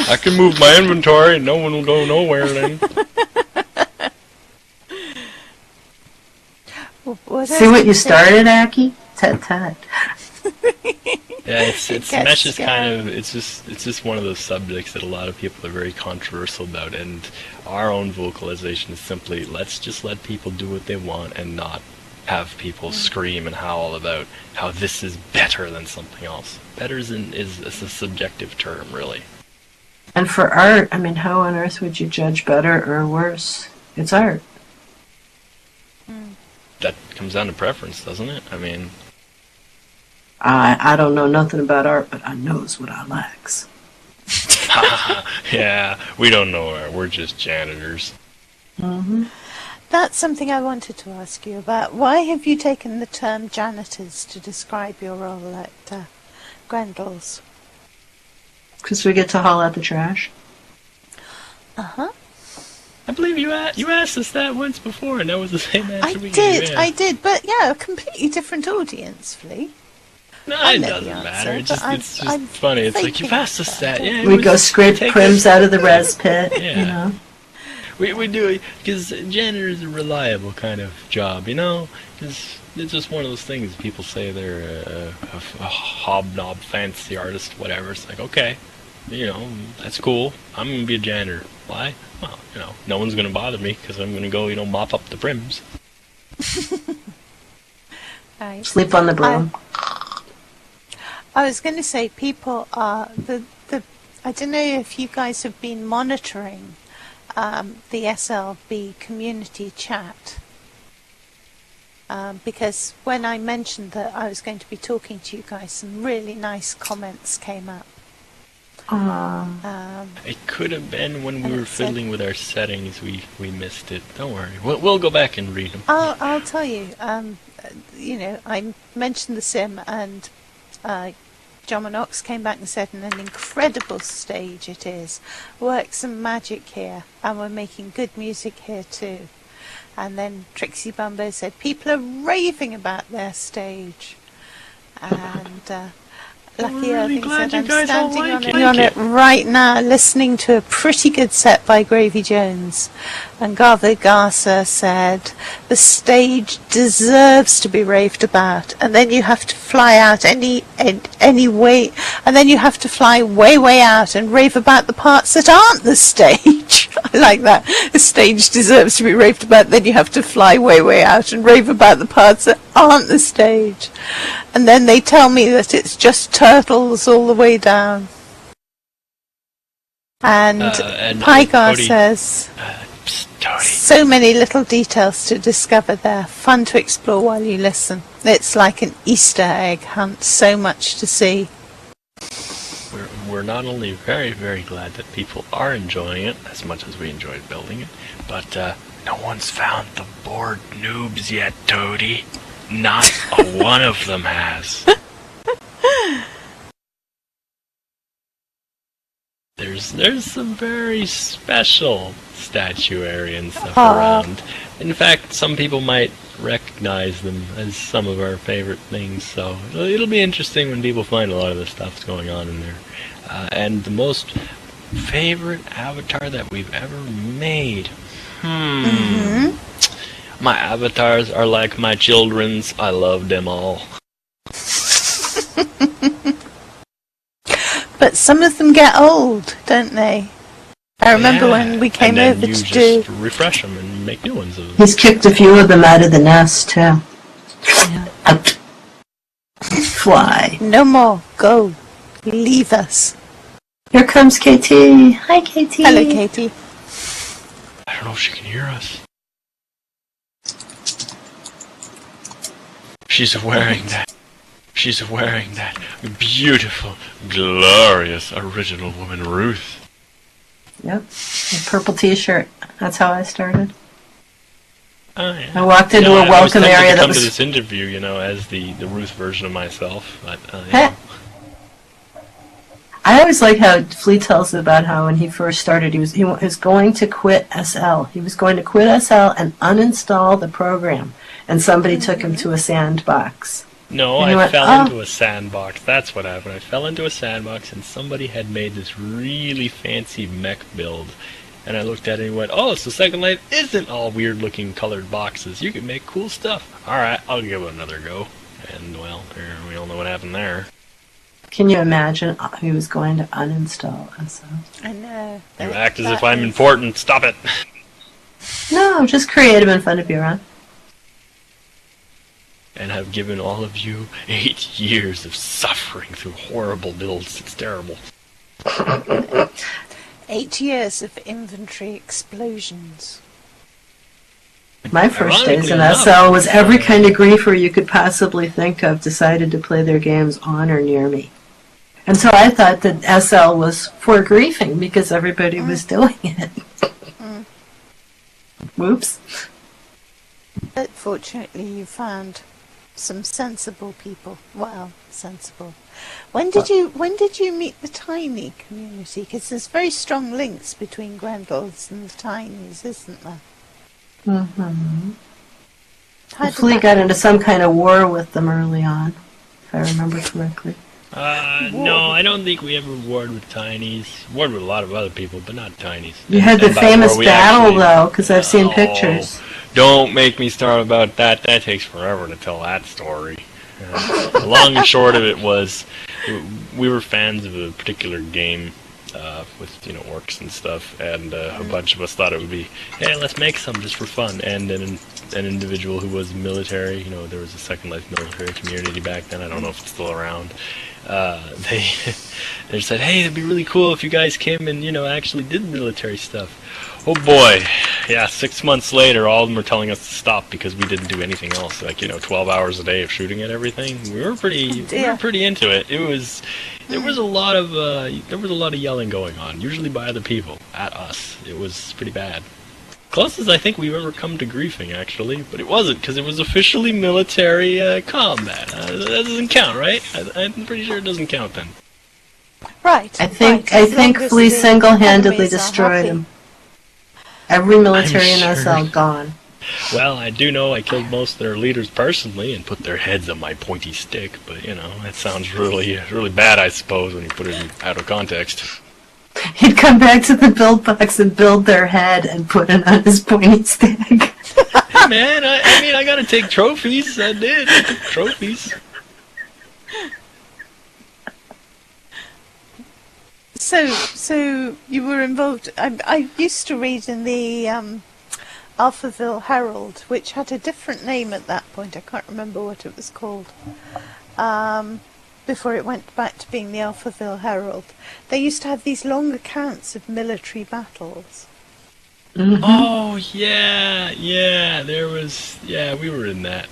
I can move my inventory and no one will go nowhere then. See what you started, Aki? Tut-tut. Yeah, it's It mesh gets is kind of it's just one of those subjects that a lot of people are very controversial about, and our own vocalization is simply let's just let people do what they want and not have people scream and howl about how this is better than something else. Better is a subjective term, really. And for art, I mean, how on earth would you judge better or worse? It's art. That comes down to preference, doesn't it? I mean, I don't know nothing about art, but I knows what I likes. yeah, we don't know her. We're just janitors. Mm-hmm. That's something I wanted to ask you about. Why have you taken the term janitors to describe your role at Grendel's? Because we get to haul out the trash. Uh-huh. I believe you asked us that once before, and that was the same answer we gave. I did, but yeah, a completely different audience, Flea. No, I it know doesn't the answer, matter. but It's just I'm funny. It's like, you've faking asked us that. Yeah, We go scrape prims out of the res pit, Yeah. you know. We do it because janitor is a reliable kind of job, you know? Because it's just one of those things. People say they're a hobnob, fancy artist, whatever. It's like, okay, you know, that's cool. I'm going to be a janitor. Why? Well, you know, no one's going to bother me because I'm going to go, you know, mop up the prims. Right. Sleep on the broom. I was going to say, people are I don't know if you guys have been monitoring the SLB community chat, because when I mentioned that I was going to be talking to you guys, some really nice comments came up. It could have been when we were fiddling with our settings. We missed it. Don't worry. We'll go back and read them. I'll tell you. You know, I mentioned the sim, and John Minox came back and said, an incredible stage it is. Works some magic here, and we're making good music here too. And then Trixie Bumbo said, people are raving about their stage. And Lucky really Irving glad said, you guys all I'm standing like on it." it right now, listening to a pretty good set by Gravy Jones. And Garvo Garza said, the stage deserves to be raved about. And then you have to fly out any way, and then you have to fly way out and rave about the parts that aren't the stage. I like that. The stage deserves to be raved about, then you have to fly way out and rave about the parts that aren't the stage. And then they tell me that it's just turtles all the way down. And Pygar Toady, says, Toady. so many little details to discover there. Fun to explore while you listen. It's like an Easter egg hunt. So much to see. We're not only very, very glad that people are enjoying it as much as we enjoyed building it, but no one's found the bored noobs yet, Toady. Not a one of them has. There's some very special statuary and stuff around. In fact, some people might recognize them as some of our favorite things, so it'll be interesting when people find a lot of the stuff's going on in there. And the most favorite avatar that we've ever made. My avatars are like my children's. I love them all. But some of them get old, don't they? I remember when we came and then over you to just do... refresh them and make new ones of them. He's kicked a few of them out of the nest, too. Out. Fly. No more. Go. Leave us. Here comes KT. Hi, KT. Hello, Katie. I don't know if she can hear us. She's wearing that beautiful, glorious original woman, Ruth. Yep. A purple t-shirt. That's how I started. Oh, yeah. I walked into a welcome area I that come was... to this interview, you know, as the Ruth version of myself, but Hey. I always like how Flea tells about how when he first started, he was going to quit SL. He was going to quit SL and uninstall the program, and somebody took him to a sandbox. No, And he I went, fell "Oh." into a sandbox. That's what happened. I fell into a sandbox, and somebody had made this really fancy mech build. And I looked at it and went, oh, so Second Life isn't all weird-looking colored boxes. You can make cool stuff. All right, I'll give it another go. And, well, we all know what happened there. Can you imagine he was going to uninstall SL? I know. You act as if I'm important. Stop it. No, I'm just creative and fun to be around. And have given all of you 8 years of suffering through horrible builds. It's terrible. 8 years of inventory explosions. My first days in Ironically SL was every kind of griefer you could possibly think of decided to play their games on or near me. And so I thought that SL was for griefing because everybody was doing it. Whoops. But fortunately you found some sensible people. Well, sensible. When did you meet the tiny community? Because there's very strong links between Grendels and the tinies, isn't there? Mm-hmm. How did Flea that got into some kind of war with them early on, if I remember correctly. No, I don't think we ever warred with tinies. Warred with a lot of other people, but not tinies. You had the And by famous war, we battle, actually- though, because I've seen pictures. Don't make me start about that. That takes forever to tell that story. The long and short of it was, we were fans of a particular game with orcs and stuff, and a bunch of us thought it would be, hey, let's make some just for fun. And an individual who was military, there was a Second Life military community back then. I don't know if it's still around. They said, hey, it'd be really cool if you guys came and actually did military stuff. Oh boy, yeah. 6 months later, all of them were telling us to stop because we didn't do anything else. 12 hours a day of shooting at everything. We were pretty into it. There was a lot of yelling going on, usually by other people at us. It was pretty bad. Closest I think we've ever come to griefing, actually, but it wasn't because it was officially military combat. That doesn't count, right? I'm pretty sure it doesn't count then. Right. I think as long as Flea the single-handedly enemies are destroyed happy. him. Every military in I'm SL sure. gone. Well, I do know I killed most of their leaders personally and put their heads on my pointy stick, but that sounds really bad, I suppose, when you put it out of context. He'd come back to the build box and build their head and put it on his pointy stick. Hey man, I gotta take trophies. I did. I took trophies. So you were involved. I used to read in the Alphaville Herald, which had a different name at that point. I can't remember what it was called. Before it went back to being the Alphaville Herald, they used to have these long accounts of military battles. Mm-hmm. Oh yeah, there was. Yeah, we were in that.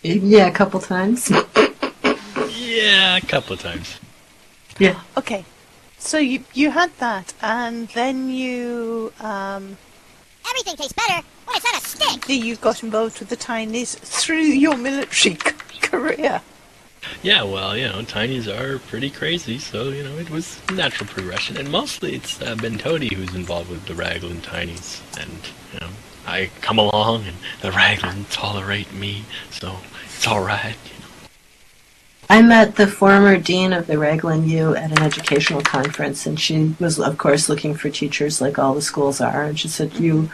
Yeah, a couple times. Yeah, a couple of times. Yeah. Okay, so you had that, and then you Everything tastes better when it's on a stick. you got involved with the tinies through your military career. Yeah, well, tinies are pretty crazy, so, it was natural progression. And mostly it's been Toady who's involved with the Raglan tinies. And, I come along and the Raglan tolerate me, so it's alright. I met the former dean of the Raglan U at an educational conference, and she was, of course, looking for teachers like all the schools are, and she said, you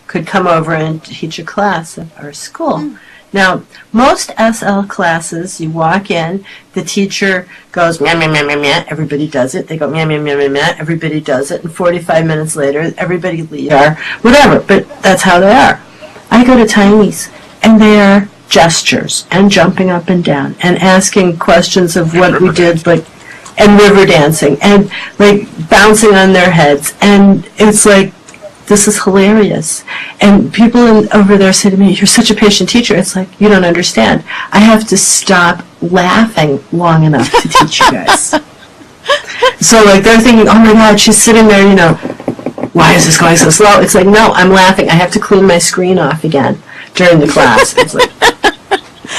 could come over and teach a class at our school. Now, most SL classes, you walk in, the teacher goes, meh, meh, meh, meh, meh, everybody does it. They go, meh, meh, meh, meh, meh, everybody does it. And 45 minutes later, everybody leaves, or whatever, but that's how they are. I go to Tiny's, and they are gestures, and jumping up and down, and asking questions of what we did, and river dancing, and, bouncing on their heads. And it's like, this is hilarious. And people over there say to me, you're such a patient teacher. It's like, you don't understand. I have to stop laughing long enough to teach you guys. So, they're thinking, oh my God, she's sitting there, why is this going so slow? It's like, no, I'm laughing. I have to clean my screen off again during the class. It's like,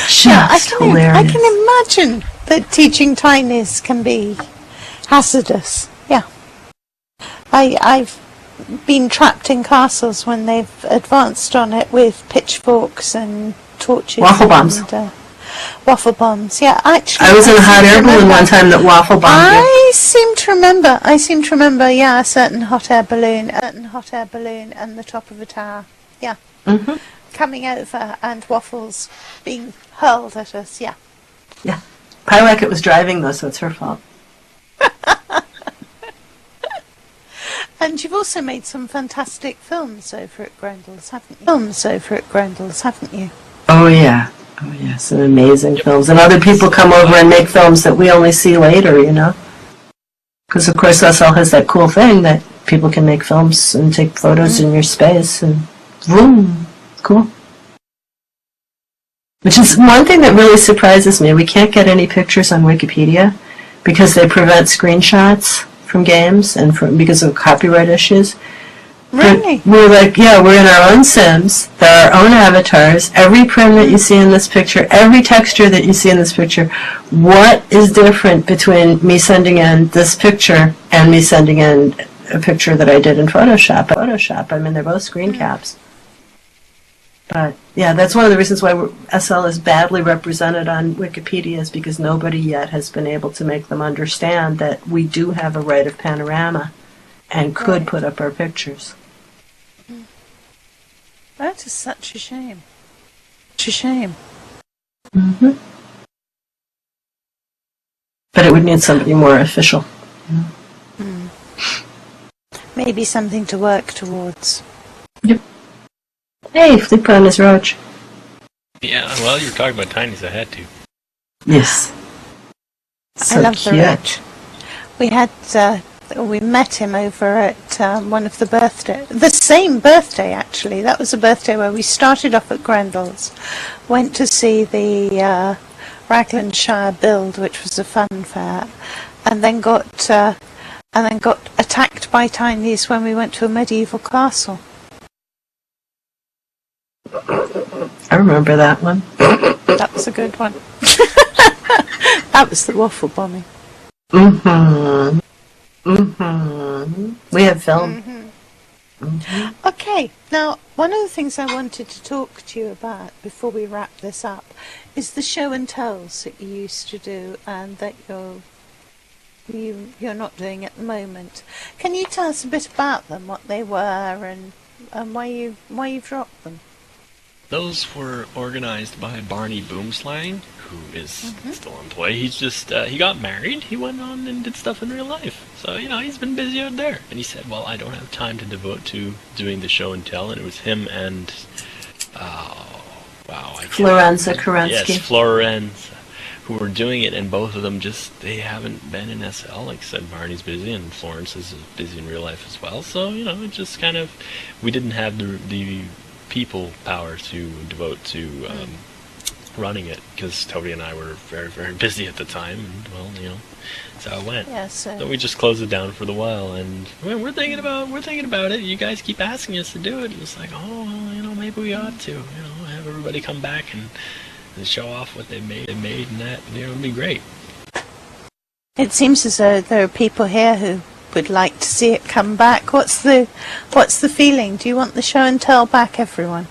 just hilarious. I can imagine that teaching tinies can be hazardous. Yeah. I've been trapped in castles when they've advanced on it with pitchforks and torches. Waffle bombs. And, waffle bombs, yeah. Actually, I was in a hot air balloon one time that waffle bombed me. I seem to remember, yeah, a certain hot air balloon and the top of a tower. Yeah. Mm-hmm. Coming over and waffles being hurled at us, yeah. Yeah. Pywacket was driving, though, so it's her fault. And you've also made some fantastic films over at Grendel's, haven't you? Oh, yeah. Oh, yeah, some amazing films. And other people come over and make films that we only see later, you know? Because, of course, SL has that cool thing that people can make films and take photos in your space, and boom, cool. Which is one thing that really surprises me. We can't get any pictures on Wikipedia because they prevent screenshots from games and because of copyright issues. Really? But we're like, yeah, we're in our own Sims. They're our own avatars. Every print that you see in this picture, every texture that you see in this picture, what is different between me sending in this picture and me sending in a picture that I did in Photoshop? I mean, they're both screen caps. But, yeah, that's one of the reasons why SL is badly represented on Wikipedia, is because nobody yet has been able to make them understand that we do have a right of panorama and could put up our pictures. That is such a shame. Such a shame. Mm-hmm. But it would need somebody more official. Maybe something to work towards. Yep. Hey, Flea put on his roach. Yeah, well, you were talking about tinies, I had to. Yes. So I love cute. the roach. We met him over at one of the same birthday actually. That was a birthday where we started off at Grendel's, went to see the Raglandshire build, which was a fun fair, and then got attacked by tinies when we went to a medieval castle. I remember that one. That was a good one. That was the waffle bombing. Mm-hmm. Mm-hmm. We have film. Mm-hmm. Okay, now one of the things I wanted to talk to you about before we wrap this up is the show and tells that you used to do and that you're not doing at the moment. Can you tell us a bit about them, what they were, and why you dropped them? Those were organized by Barney Boomslang, who is still employed. He's just, he got married, he went on and did stuff in real life. So, he's been busy out there. And he said, well, I don't have time to devote to doing the show and tell. And it was him and, Florenza Kerensky. Yes, Florenza, who were doing it. And both of them they haven't been in SL. Like I said, Barney's busy and Florence is busy in real life as well. So, it just kind of, we didn't have the people power to devote to running it, because Toady and I were very, very busy at the time, and well, that's how it went. Yeah, so we just closed it down for the while, and we're thinking about it. You guys keep asking us to do it. It's like, maybe we ought to, have everybody come back and show off what they made, and that, it'd be great. It seems as though there are people here who would like to see it come back. What's the feeling? Do you want the show and tell back, everyone?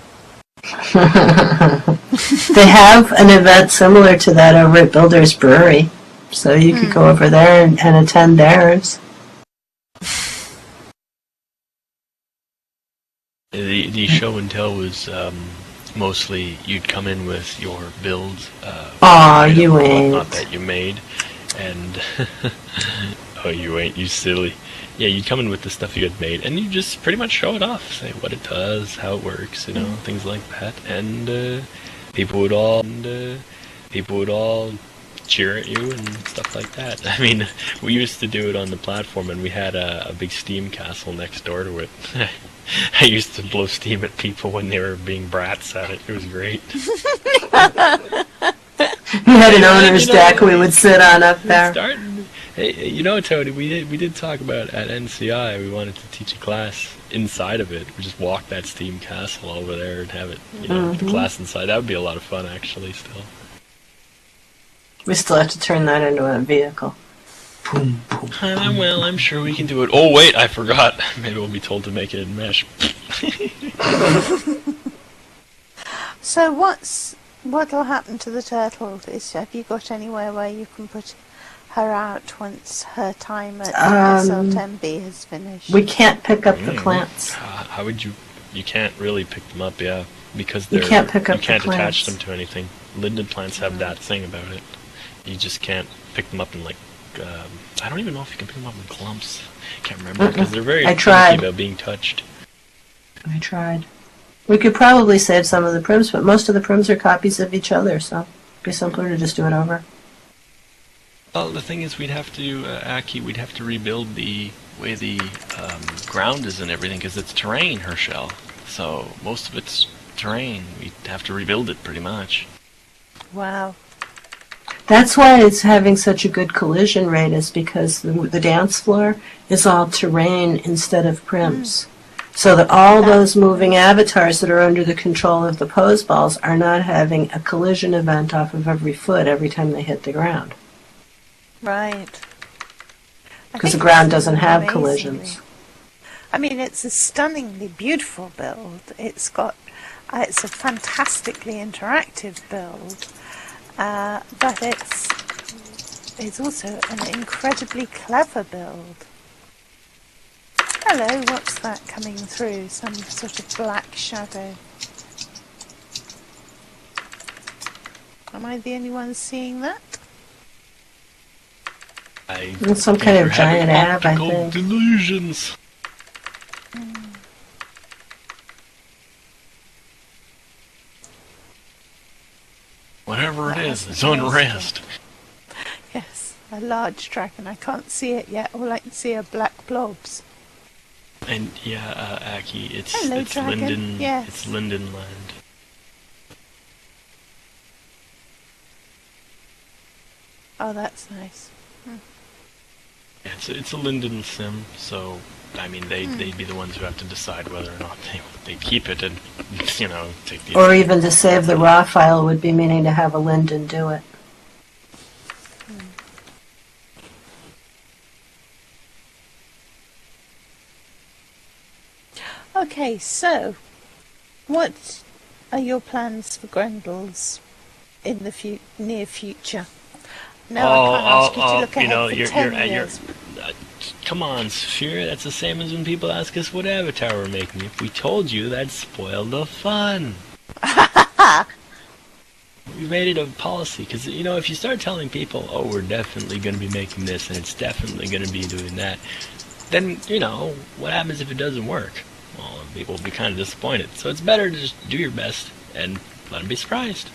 They have an event similar to that over at Builder's Brewery, so you could go over there and attend theirs. The show and tell was mostly you'd come in with your build. You ain't. Not that you made, and oh, you ain't, you silly. Yeah, you'd come in with the stuff you had made, and you just pretty much show it off, say what it does, how it works, things like that, and people would all cheer at you and stuff like that. I mean, we used to do it on the platform, and we had a big steam castle next door to it. I used to blow steam at people when they were being brats at it. It was great. We had an owner's deck we would sit on up there. Hey, Toady, we did talk about at NCI, we wanted to teach a class inside of it. We just walk that steam castle over there and have it, the class inside. That would be a lot of fun, actually, still. We still have to turn that into a vehicle. Boom, boom, boom. Well, I'm sure we can do it. Oh, wait, I forgot. Maybe we'll be told to make it in mesh. So what'll happen to the turtle? Have you got anywhere where you can put her out once her time at SL10B has finished? We can't pick up the plants. How would you? You can't really pick them up, yeah, because you can't pick up you can't the plants. attach them to anything. Linden plants have that thing about it. You just can't pick them up in like, I don't even know if you can pick them up in clumps. Can't remember, because they're very I finicky tried. about being touched. I tried. We could probably save some of the prims, but most of the prims are copies of each other, so it'd be simpler to just do it over. Well, the thing is, we'd have to, Aki, we'd have to rebuild the way the ground is and everything, because it's terrain, her shell. So most of it's terrain. We'd have to rebuild it pretty much. Wow. That's why it's having such a good collision rate, is because the dance floor is all terrain instead of prims. So that all those moving avatars that are under the control of the pose balls are not having a collision event off of every foot every time they hit the ground. Right. Because the ground doesn't have amazingly. collisions. I mean, it's a stunningly beautiful build. It's got, it's a fantastically interactive build, but it's also an incredibly clever build. Hello, what's that coming through? Some sort of black shadow. Am I the only one seeing that? It's some kind of giant ab, I think. Delusions. Whatever it is, it's unrest. Yes, a large dragon. I can't see it yet. All I can see are black blobs. And yeah, Aki, it's dragon. Linden. Yes. It's Lindenland. Oh, that's nice. It's a Linden sim, so I mean they'd be the ones who have to decide whether or not they keep it and take the. Or even to save the raw file would be meaning to have a Linden do it. Okay, so what are your plans for Grendel's in the near future? No, I can't ask you to look ahead for 10 years. Come on, Saffia, that's the same as when people ask us what avatar we're making. If we told you, that'd spoil the fun. We made it a policy, because, if you start telling people, oh, we're definitely going to be making this, and it's definitely going to be doing that, then, what happens if it doesn't work? Well, people will be kind of disappointed. So it's better to just do your best and let them be surprised.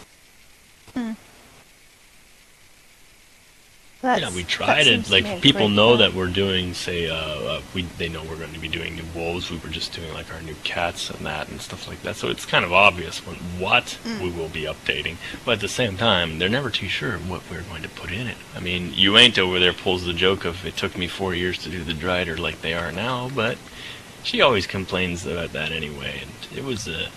We tried it. Like, people know that we're doing, say, they know we're going to be doing new wolves. We were just doing, like, our new cats and that and stuff like that. So it's kind of obvious what we will be updating. But at the same time, they're never too sure what we're going to put in it. I mean, you ain't over there pulls the joke of, it took me 4 years to do the Drider like they are now, but she always complains about that anyway, and it was a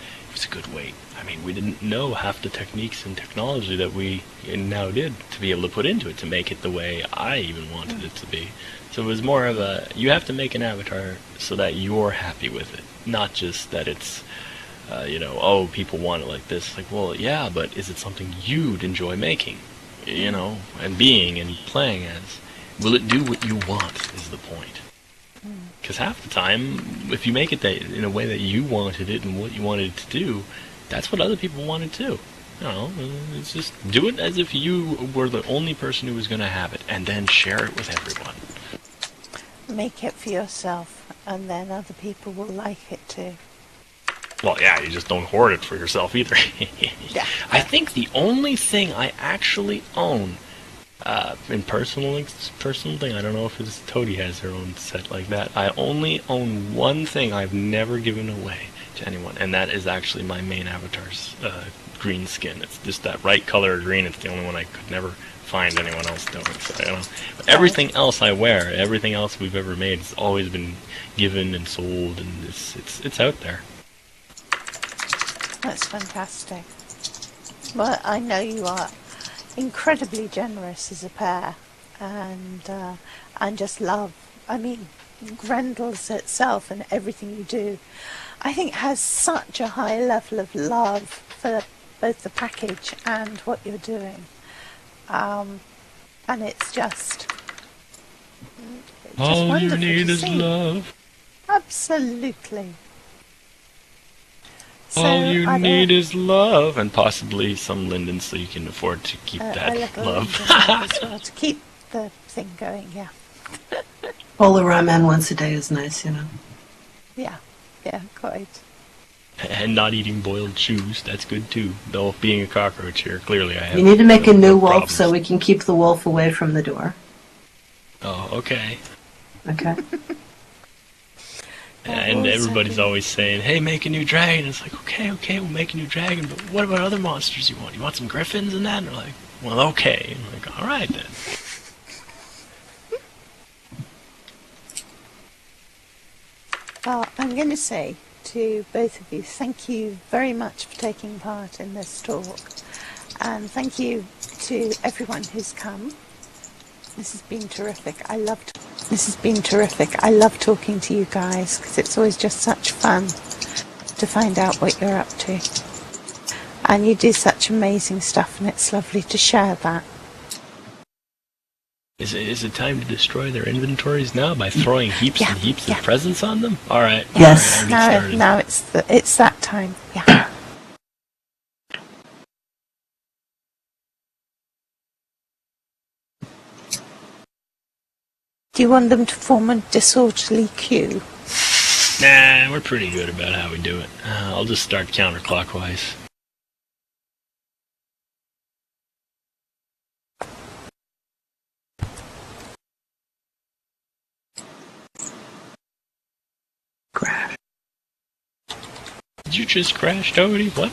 good wait. I mean, we didn't know half the techniques and technology that we now did to be able to put into it to make it the way I even wanted it to be. So it was more of you have to make an avatar so that you're happy with it, not just that it's, people want it like this. Like, well, yeah, but is it something you'd enjoy making, and being and playing as? Will it do what you want is the point. Because half the time, if you make it in a way that you wanted it and what you wanted it to do, that's what other people wanted too. It's just do it as if you were the only person who was going to have it, and then share it with everyone. Make it for yourself, and then other people will like it too. Well, yeah, you just don't hoard it for yourself either. Yeah. I think the only thing I actually own, in personal thing, I don't know if it's Toady has their own set like that. I only own one thing I've never given away to anyone, and that is actually my main avatar's green skin. It's just that right color of green. It's the only one I could never find anyone else doing. So, But everything else I wear, everything else we've ever made, has always been given and sold, and it's out there. That's fantastic. Well, I know you are incredibly generous as a pair, and just love. I mean, Grendel's itself and everything you do, I think, has such a high level of love for both the package and what you're doing, and it's just all you wonderful need to is see. love. Absolutely. So All you are need there is love, and possibly some linden so you can afford to keep a that little love. linden as well to keep the thing going? Yeah, Bowl of ramen once a day is nice, you know. yeah, yeah, quite. And not eating boiled shoes, that's good too. Though being a cockroach here, clearly I have. You need to make a new no wolf problems. so we can keep the wolf away from the door. Oh, okay. Okay? And always everybody's happy. always saying, "Hey, make a new dragon." It's like, okay, we'll make a new dragon, but what about other monsters you want? You want some griffins and that? And they're like, well, okay. I'm like, all right then. Well, I'm going to say to both of you, thank you very much for taking part in this talk, and thank you to everyone who's come. This has been terrific. I love talking to you guys because it's always just such fun to find out what you're up to. And you do such amazing stuff, and it's lovely to share that. Is it time to destroy their inventories now by throwing heaps Yeah, and heaps yeah. of presents on them? All right. Yes. All right, I'll get started. Now it's that time. Yeah. Do you want them to form a disorderly queue? Nah, we're pretty good about how we do it. I'll just start counterclockwise. Crash. Did you just crash, Toady? What?